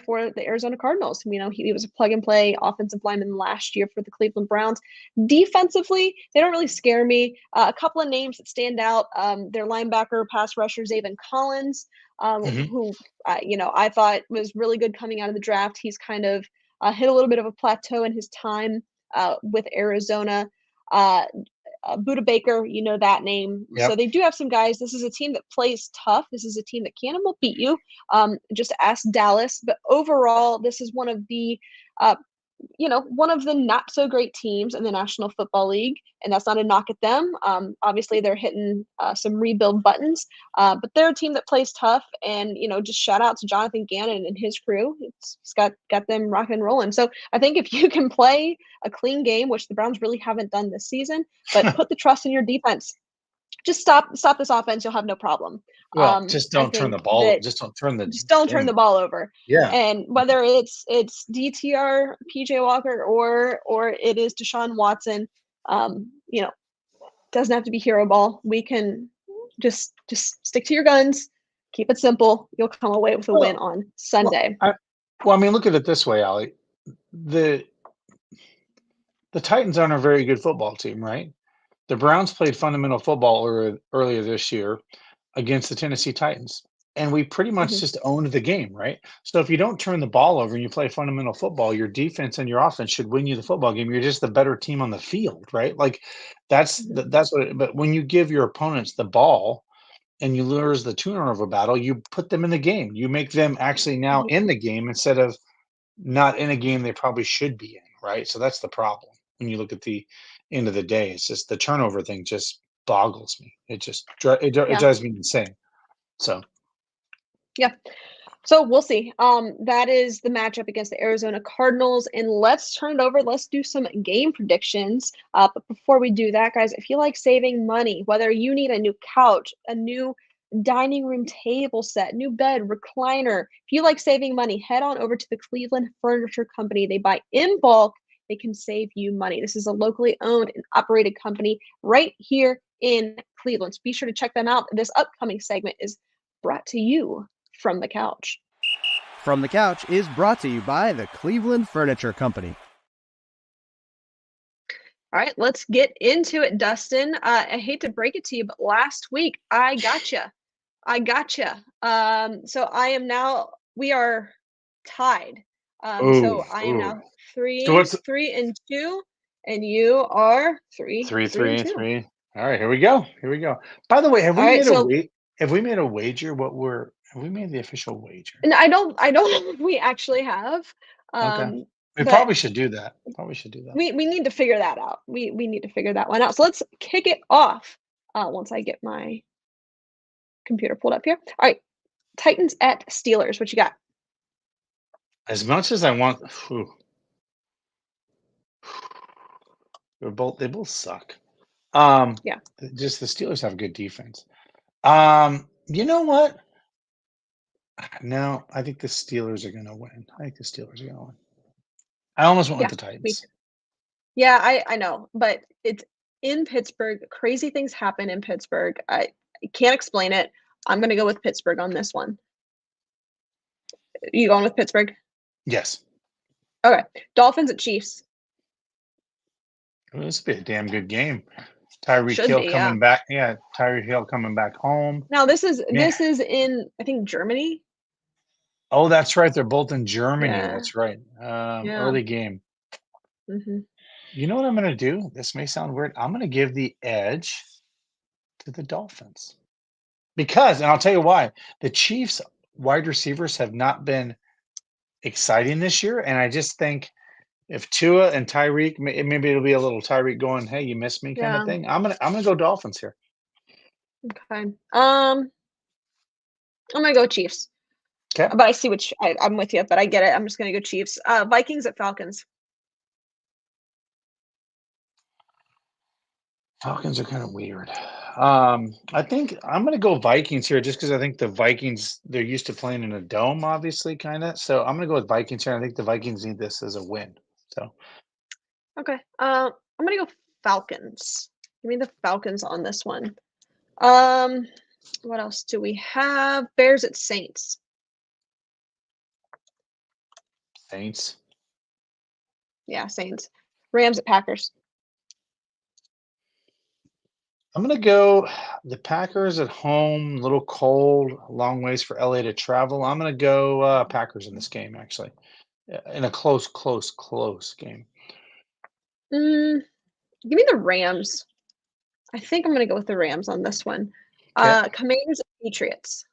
for the Arizona Cardinals. He was a plug and play offensive lineman last year for the Cleveland Browns. Defensively, they don't really scare me. A couple of names that stand out: their linebacker, pass rusher, Zaven Collins, mhm. who I thought was really good coming out of the draft. He's kind of hit a little bit of a plateau in his time with Arizona. Uh, Buda Baker, you know that name. So Yep. they do have some guys. This is a team that plays tough. This is a team that can and will beat you. Just ask Dallas. But overall, this is one of the one of the not so great teams in the National Football League, and that's not a knock at them. Obviously, they're hitting some rebuild buttons, but they're a team that plays tough. And just shout out to Jonathan Gannon and his crew. It's got them rocking and rolling. So I think if you can play a clean game, which the Browns really haven't done this season, but put the trust in your defense. Just stop this offense. You'll have no problem. Well, just don't turn the ball. Just don't turn the ball over. Yeah. And whether it's DTR, PJ Walker, or it is Deshaun Watson, doesn't have to be hero ball. We can just stick to your guns. Keep it simple. You'll come away with a win on Sunday. Well, I mean, look at it this way, Allie. The Titans aren't a very good football team, right? The Browns played fundamental football earlier this year against the Tennessee Titans, and we pretty much just owned the game, right? So if you don't turn the ball over and you play fundamental football, your defense and your offense should win you the football game. You're just the better team on the field, right? Like that's what. But when you give your opponents the ball and you lose the turnover battle, you put them in the game. You make them actually now in the game instead of not in a game they probably should be in, right? So that's the problem when you look at the end of the day. It's just the turnover thing just boggles me. It just it drives me insane. So yeah. So we'll see. That is the matchup against the Arizona Cardinals. And let's turn it over. Let's do some game predictions. But before we do that, guys, if you like saving money, whether you need a new couch, a new dining room table set, new bed, recliner, if you like saving money, head on over to the Cleveland Furniture Company. They buy in bulk. They can save you money. This is a locally owned and operated company right here in Cleveland. So be sure to check them out. This upcoming segment is brought to you from the couch. From the Couch is brought to you by the Cleveland Furniture Company. All right, let's get into it, Dustin. I hate to break it to you, but last week I gotcha. We are tied. So I am now 3-2, and you are 3-2. All right, here we go. By the way, have we made a wager? Have we made the official wager? And I don't know if we actually have. Okay. We probably should do that. We need to figure that out. We need to figure that one out. So let's kick it off once I get my computer pulled up here. All right, Titans at Steelers. What you got? As much as I want, they both suck. Just the Steelers have good defense. You know what? No, I think the Steelers are going to win. I almost went with the Titans. Yeah, I know, but it's in Pittsburgh. Crazy things happen in Pittsburgh. I can't explain it. I'm going to go with Pittsburgh on this one. You going with Pittsburgh? Yes. Okay. Dolphins at Chiefs. Well, this would be a damn good game. Tyreek Hill coming back. Yeah, Tyreek Hill coming back home. Now this is in, I think, Germany. Oh, that's right. They're both in Germany. Yeah. That's right. Early game. You know what I'm going to do? This may sound weird. I'm going to give the edge to the Dolphins. And I'll tell you why. The Chiefs wide receivers have not been exciting this year. And I just think if Tua and Tyreek, maybe it'll be a little Tyreek going, "Hey, you missed me," kind of thing. I'm gonna go Dolphins here. Okay. I'm gonna go Chiefs. Okay. But I see I'm with you, but I get it. I'm just gonna go Chiefs. Vikings at Falcons. Falcons are kind of weird. I think I'm going to go Vikings here just because I think the Vikings, they're used to playing in a dome, obviously, kind of. So I'm going to go with Vikings here. I think the Vikings need this as a win. So. Okay. I'm going to go Falcons. Give me the Falcons on this one. What else do we have? Bears at Saints. Saints. Yeah, Saints. Rams at Packers. I'm going to go the Packers at home, a little cold, long ways for LA to travel. I'm going to go Packers in this game, actually, in a close game. Give me the Rams. I think I'm going to go with the Rams on this one. Okay. Commanders at Patriots.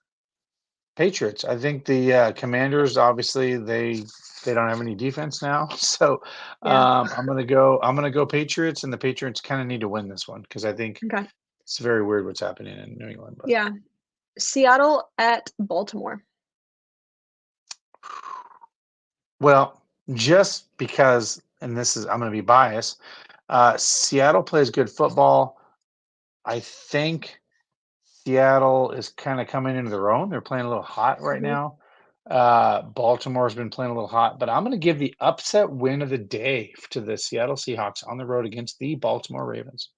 Patriots. I think the Commanders, obviously, they don't have any defense now. So Yeah. I'm gonna go Patriots, and the Patriots kind of need to win this one because I think Okay. it's very weird what's happening in New England. But Yeah. Seattle at Baltimore. well, just because, and this is I'm gonna be biased. Seattle plays good football. I think Seattle is kind of coming into their own. They're playing a little hot right Mhm. now. Baltimore's been playing a little hot, but I'm going to give the upset win of the day to the Seattle Seahawks on the road against the Baltimore Ravens.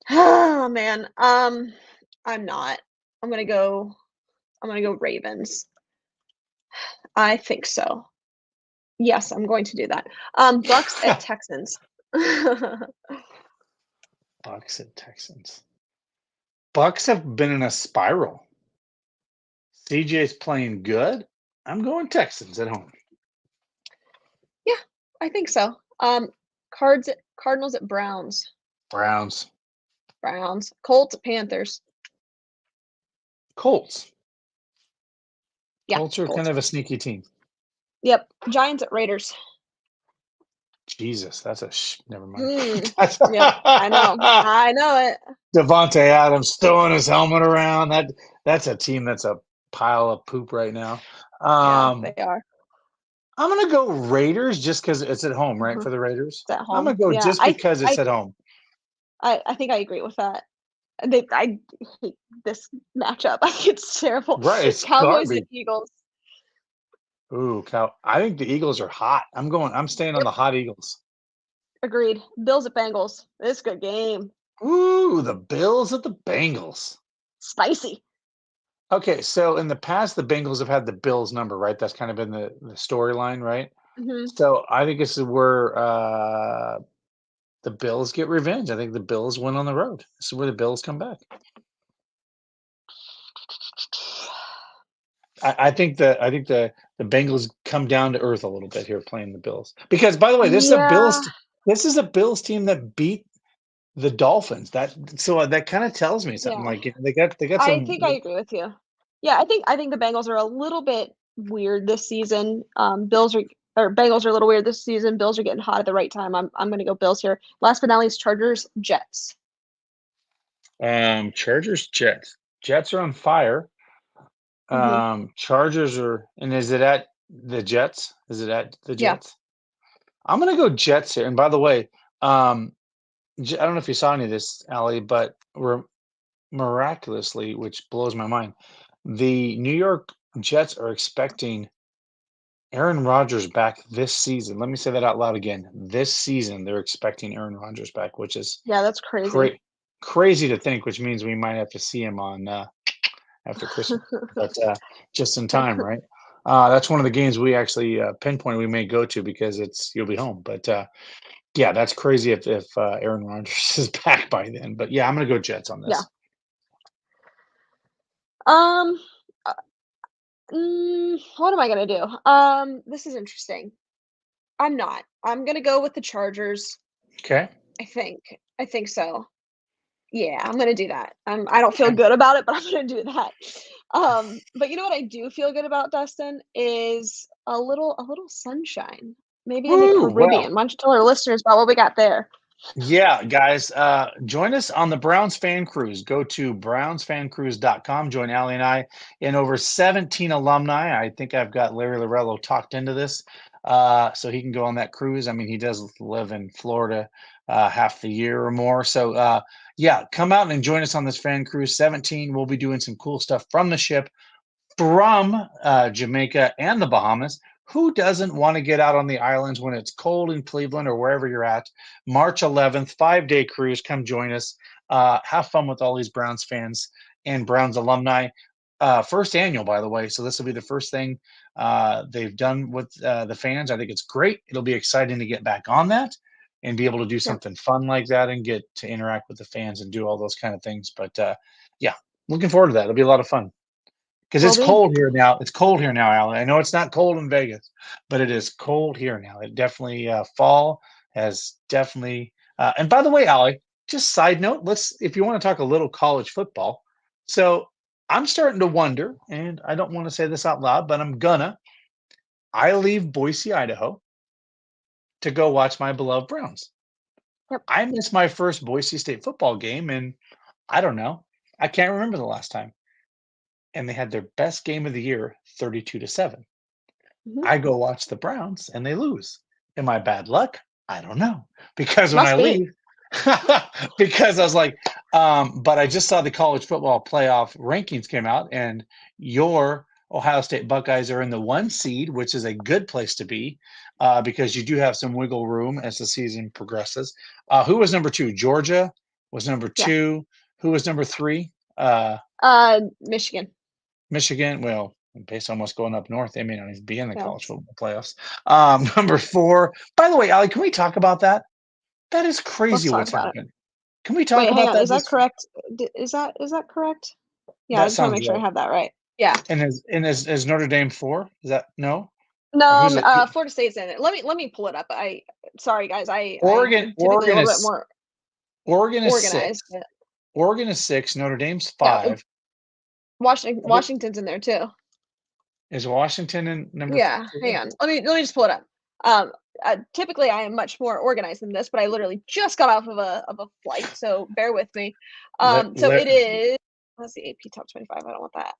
Oh man. I'm not. I'm gonna go. I'm gonna go Ravens. I think so. Yes, I'm going to do that. Bucks at Texans. Bucks and Texans. Bucks have been in a spiral. CJ's playing good. I'm going Texans at home. Yeah, I think so. Cardinals at Browns. Browns. Browns. Colts at Panthers. Colts. Yeah, Colts are kind Colts. of a sneaky team. Yep. Giants at Raiders. Jesus, that's never mind. Hmm. That's Yep. I know. I know it. Devontae Adams throwing his helmet around. That's a team that's a pile of poop right now. Yeah, Um, they are. I'm gonna go Raiders just because it's at home, right? Mhm. For the Raiders, It's at I'm gonna home. go Yeah, just because it's I, at home. I think I agree with that. I hate this matchup. I think it's terrible. Right, it's Cowboys at garbage. Eagles. Ooh, cow! I think the Eagles are hot. I'm staying on Yep. the hot Eagles. Agreed. Bills at Bengals. This is a good game. Ooh, the Bills at the Bengals. Spicy. Okay, so in the past, the Bengals have had the Bills number, right? That's kind of been the storyline, right? Hmm. So I think this is where the Bills get revenge. I think the Bills win on the road. This is where the Bills come back. I think the Bengals come down to earth a little bit here playing the Bills. Because by the way, Yeah, this is a Bills team that beat the Dolphins. That kind of tells me something. yeah. Like, they got I some. think I agree with you. Yeah, I think the Bengals are a little bit weird this season. Bengals are a little weird this season. Bills are getting hot at the right time. I'm gonna go Bills here. Last but not least, Chargers, Jets. Chargers, Jets. Jets are on fire. Hmm. Chargers are, and is it at the Jets? Is it at the Yeah. Jets? I'm gonna go Jets here. And by the way, um, I don't know if you saw any of this, Allie, but we're miraculously, which blows my mind, the New York Jets are expecting Aaron Rodgers back this season. Let me say that out loud again. This season, they're expecting Aaron Rodgers back, which is Yeah, that's crazy. cra- crazy to think, which means we might have to see him on after Christmas, but just in time, right? That's one of the games we actually pinpoint we may go to because you'll be home. But yeah, that's crazy if Aaron Rodgers is back by then. But yeah, I'm gonna go Jets on Yeah. this. Um, uh, what am I gonna do? This is interesting. I'm not. I'm gonna go with the Chargers. Okay. I think so. Yeah, I'm gonna do that. I don't feel Okay. good about it, but I'm gonna do that. But you know what I do feel good about, Dustin, is a little sunshine, maybe in the Woo! Well, Caribbean. Why don't you tell our listeners about what we got there? yeah, guys, join us on the Browns Fan Cruise. Go to brownsfancruise.com. Join Allie and I and over 17 alumni. I think I've got Larry Lorello talked into this, so he can go on that cruise. I mean, he does live in Florida half the year or more. So, yeah, come out and join us on this fan cruise. 17, we'll be doing some cool stuff from the ship from Jamaica and the Bahamas. Who doesn't want to get out on the islands when it's cold in Cleveland or wherever you're at? March 11th, 5-day cruise. Come join us. Have fun with all these Browns fans and Browns alumni. First annual, by the way. So this will be the first thing they've done with the fans. I think it's great. It'll be exciting to get back on that and be able to do Yep. something fun like that and get to interact with the fans and do all those kind of things. But yeah, looking forward to that. It'll be a lot of fun. Because Will it's be. cold here now. It's cold here now, Alan. I know it's not cold in Vegas, but it is cold here now. It definitely fall has definitely. And by the way, Allie, just side note, if you want to talk a little college football. So I'm starting to wonder, and I don't want to say this out loud, but I leave Boise, Idaho to go watch my beloved Browns. Yep. I missed my first Boise State football game, and I don't know. I can't remember the last time. And they had their best game of the year, 32-7. Mhm. I go watch the Browns and they lose. Am I bad luck? I don't know. Because when I Must be. leave, because I was like, but I just saw the college football playoff rankings came out, and your Ohio State Buckeyes are in the 1 seed, which is a good place to be, because you do have some wiggle room as the season progresses. Who was number 2? Georgia was number Yeah. 2. Who was number 3? Michigan. Michigan. Well, based on what's going up north, they may not even be in the Yeah. college football playoffs. Number 4. By the way, Ali, can we talk about that? That is crazy talk what's about it. happened. Can we talk Wait, hang about on. that? Is that correct? Is that correct? Yeah, I That just want to sounds make sure I right. have that right. Yeah. And is Notre Dame 4? Is that no? No, Or who's it? Florida State's in it. Let me pull it up. Sorry guys, I Oregon. typically a Oregon little bit is more Oregon is organized. 6. Oregon is 6. Notre Dame's Yeah, 5. Washington's in there too. Is Washington in number Yeah, 4? hang on. Let me just pull it up. Um, typically I am much more organized than this, but I literally just got off of a flight, so bear with me. So it is. Let's see, AP top 25. I don't want that.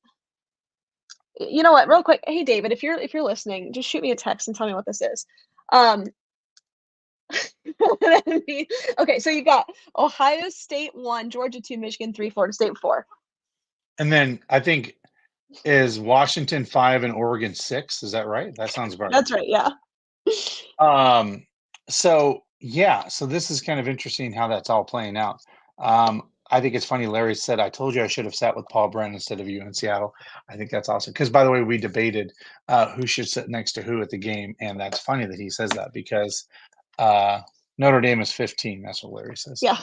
You know what? Real quick, hey David, if you're listening, just shoot me a text and tell me what this is. Um, okay, so you got Ohio State 1, Georgia 2, Michigan 3, Florida State 4. And then I think is Washington 5 and Oregon 6. Is that right? That sounds about right. That's right. Yeah. So this is kind of interesting how that's all playing out. I think it's funny. Larry said, "I told you I should have sat with Paul Brennan instead of you in Seattle." I think that's awesome. Because by the way, we debated who should sit next to who at the game, and that's funny that he says that because Notre Dame is 15. That's what Larry says. Yeah.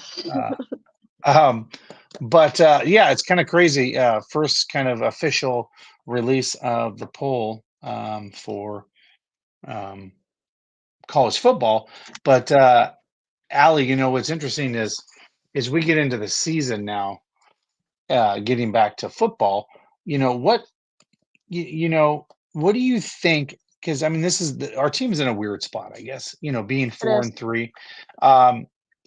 It's kind of crazy. First kind of official release of the poll for college football. But Allie, what's interesting is we get into the season now, getting back to football. What what do you think? Because I mean, our team is in a weird spot, I guess. Being It 4 is. and 3.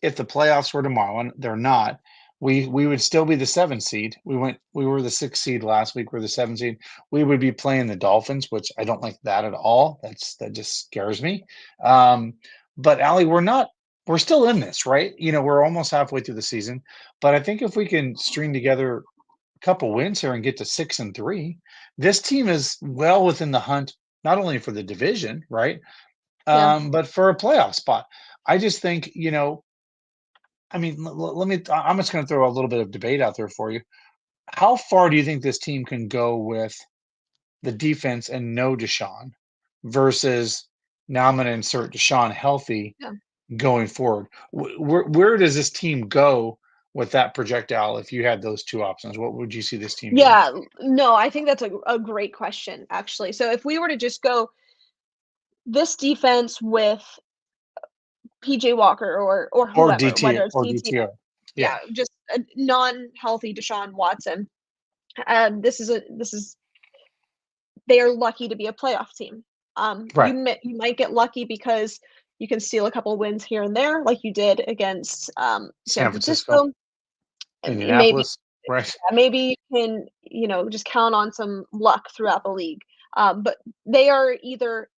If the playoffs were tomorrow, and they're not, we would still be the 7 seed. We were the 6 seed last week. We're the 7 seed. We would be playing the Dolphins, which I don't like that at all. That just scares me. But Allie, we're still in this, right? We're almost halfway through the season. But I think if we can string together a couple wins here and get to 6 and 3, this team is well within the hunt, not only for the division, right? Yeah. But for a playoff spot. I just think, I mean, I'm just going to throw a little bit of debate out there for you. How far do you think this team can go with the defense and no Deshaun versus now I'm going to insert Deshaun healthy Yeah. going forward? Where does this team go with that projectile if you had those two options? What would you see this team doing? Yeah. No, I think that's a great question, actually. So if we were to just go this defense with PJ Walker or Or whoever, DT whether it's or DT, DTR. Yeah. just a non-healthy Deshaun Watson. This is they are lucky to be a playoff team. Right. You might get lucky because you can steal a couple wins here and there, like you did against San Francisco. And Indianapolis. Right. maybe you can just count on some luck throughout the league. But they are either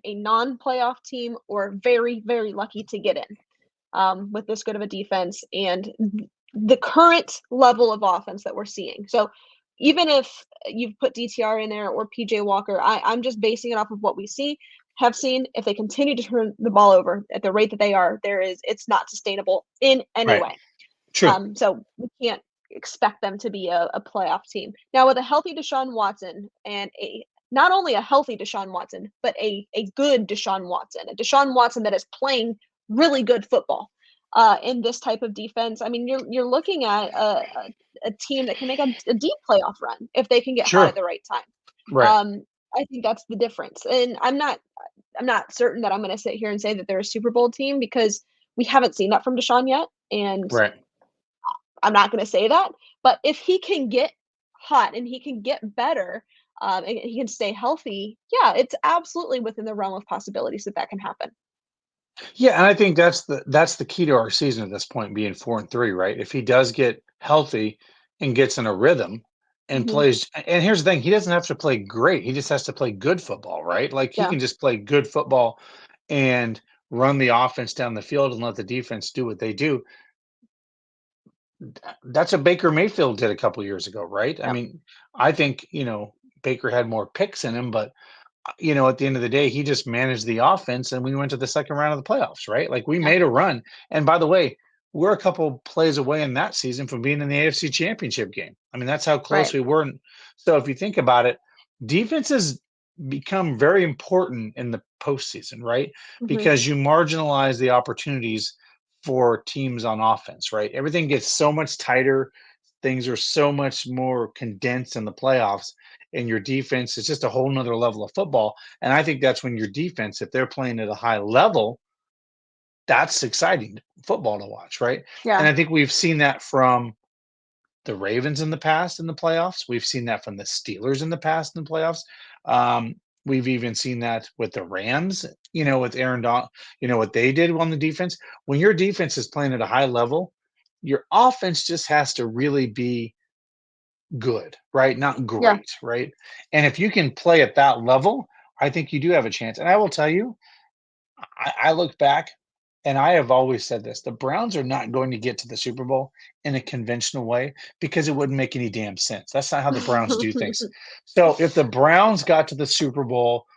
a non-playoff team or very, very lucky to get in with this good of a defense and the current level of offense that we're seeing. So even if you've put DTR in there or PJ Walker, I'm just basing it off of what we have seen. If they continue to turn the ball over at the rate that they are, it's not sustainable in any Right. way. True. So we can't expect them to be a playoff team. Now with a healthy Deshaun Watson and not only a healthy Deshaun Watson, but a good Deshaun Watson, a Deshaun Watson that is playing really good football in this type of defense. I mean, you're looking at a team that can make a deep playoff run if they can get hot at the right time. Right. I think that's the difference. And I'm not certain that I'm going to sit here and say that they're a Super Bowl team because we haven't seen that from Deshaun yet. And Right. I'm not going to say that, but if he can get hot and he can get better, and he can stay healthy, yeah, it's absolutely within the realm of possibilities that that can happen. Yeah, and I think that's the key to our season at this point being 4-3, right? If he does get healthy and gets in a rhythm and Hmm. plays, and here's the thing, he doesn't have to play great. He just has to play good football, right? Like he Yeah, can just play good football and run the offense down the field and let the defense do what they do. That's what Baker Mayfield did a couple years ago, right? I yeah, mean, I think, Baker had more picks in him, but at the end of the day, he just managed the offense and we went to the second round of the playoffs, right? Like we yeah, made a run. And by the way, we're a couple plays away in that season from being in the AFC Championship game. I mean, that's how close right. we were. So if you think about it, defenses become very important in the postseason, right? Hmm. Because you marginalize the opportunities for teams on offense, right? Everything gets so much tighter. Things are so much more condensed in the playoffs, and your defense is just a whole nother level of football. And I think that's when your defense, if they're playing at a high level, that's exciting football to watch, right? And Yeah, I think we've seen that from the Ravens in the past in the playoffs. We've seen that from the Steelers in the past in the playoffs. We've even seen that with the Rams, with Aaron Don, what they did on the defense. When your defense is playing at a high level, your offense just has to really be good, right? Not yeah. great, right? And if you can play at that level, I think you do have a chance. And I will tell you, I look back and I have always said this: the Browns are not going to get to the Super Bowl in a conventional way because it wouldn't make any damn sense. That's not how the Browns do things. So if the Browns got to the Super Bowl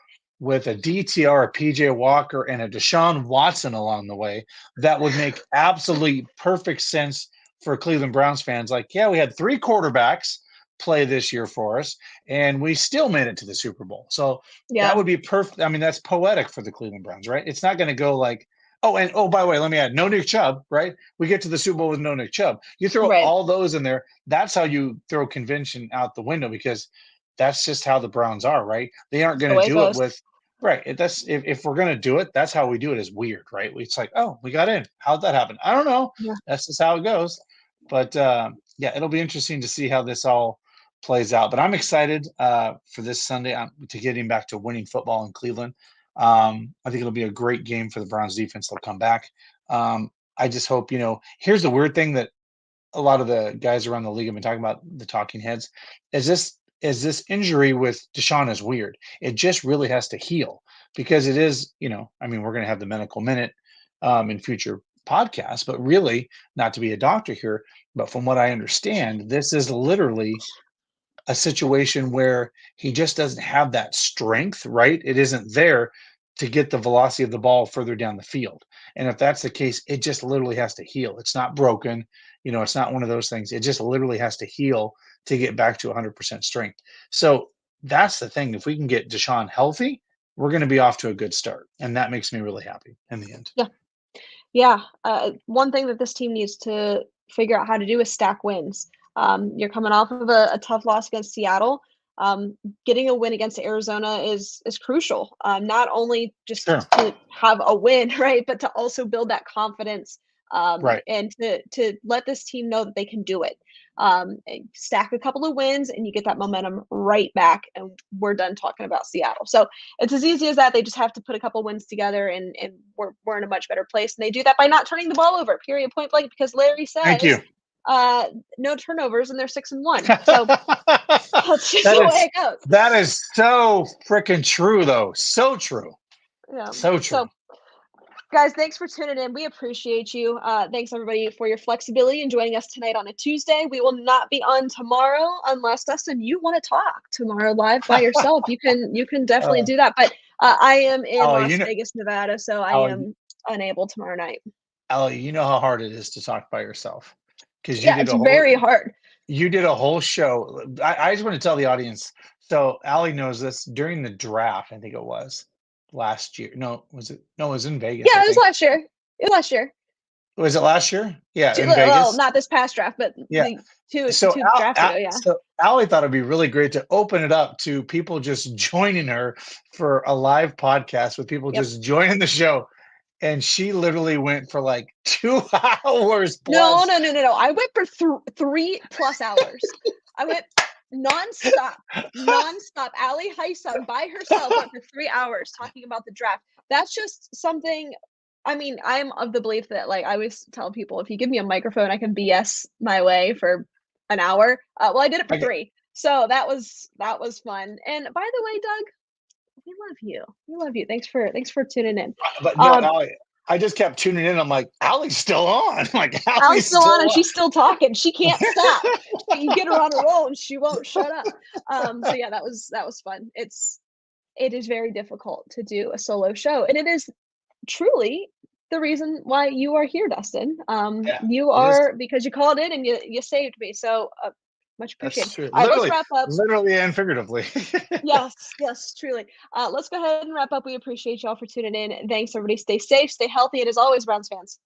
with a DTR, a PJ Walker, and a Deshaun Watson along the way, that would make absolutely perfect sense for Cleveland Browns fans. Like, yeah, we had three quarterbacks play this year for us, and we still made it to the Super Bowl. So that Yeah, would be perfect. I mean, that's poetic for the Cleveland Browns, right? It's not going to go like, oh, and oh, by the way, let me add, no Nick Chubb, right? We get to the Super Bowl with no Nick Chubb. You throw right. all those in there. That's how you throw convention out the window because that's just how the Browns are, right? They aren't That's the going to way it do it goes. with right. That's if we're going to do it, that's how we do it. Is weird, right? It's like, oh, we got in. How'd that happen? I don't know. Yeah, That's just how it goes. But yeah, it'll be interesting to see how this all plays out. But I'm excited for this Sunday to getting back to winning football in Cleveland. I think it'll be a great game for the Browns defense. They'll come back. I just hope, here's the weird thing that a lot of the guys around the league have been talking about, the talking heads, is this injury with Deshaun is weird. It just really has to heal because it is, I mean, we're going to have the medical minute in future podcasts, but really not to be a doctor here, but from what I understand, this is literally a situation where he just doesn't have that strength, right? It isn't there to get the velocity of the ball further down the field. And if that's the case, it just literally has to heal. It's not broken. It's not one of those things. It just literally has to heal to get back to 100% strength. So that's the thing. If we can get Deshaun healthy, we're going to be off to a good start. And that makes me really happy in the end. yeah, yeah. One thing that this team needs to figure out how to do is stack wins. You're coming off of a tough loss against Seattle. Getting a win against Arizona is crucial. Not only just Sure. to have a win, right, but to also build that confidence, Right. and to let this team know that they can do it. And stack a couple of wins, and you get that momentum right back, and we're done talking about Seattle. So it's as easy as that. They just have to put a couple wins together, and we're in a much better place. And they do that by not turning the ball over, period, point blank, because Larry Thank says you. no turnovers, and they're 6-1. So that's just that the is way it goes. that is so freaking true though. So true. Yeah. So true. So, guys, thanks for tuning in. We appreciate you. Thanks everybody for your flexibility and joining us tonight on a Tuesday. We will not be on tomorrow unless, Dustin, you want to talk tomorrow live by yourself. You can definitely uh, do that. But I am in Allie, Las Vegas, Nevada, so I Allie, am unable tomorrow night. Allie, you know how hard it is to talk by yourself because Yeah, it's very hard. you did a whole show. I just want to tell the audience. So Allie knows this during the draft. I think it was last year. No, was it? No, it was in Vegas. Yeah, I it was think. last year. It was last year. Was it last year? Yeah, in Well, Vegas. not this past draft, but Yeah. the two So two drafts ago. Yeah. So Allie thought it'd be really great to open it up to people just joining her for a live podcast with people Yep. just joining the show. And she literally went for like 2 hours No. plus. I went for 3+ hours. I went nonstop, nonstop. Allie Heisam by herself went for 3 hours talking about the draft. That's just something. I mean, I'm of the belief that, like, I always tell people, if you give me a microphone, I can BS my way for an hour. Well, I did it for 3, so that was fun. And by the way, Doug, we love you. We love you. Thanks for tuning in. But no, Allie, I just kept tuning in. I'm like, Allie's still on. I'm like, Allie's still on, and she's still talking. She can't stop. You get her on a roll, and she won't shut up. So yeah, that was fun. It is very difficult to do a solo show, and it is truly the reason why you are here, Dustin. You are, because you called in and you saved me. So much appreciated. That's true. All right, let's wrap up. Literally and figuratively. Yes, truly. Let's go ahead and wrap up. We appreciate y'all for tuning in. Thanks, everybody. Stay safe, stay healthy, and as always, Browns fans,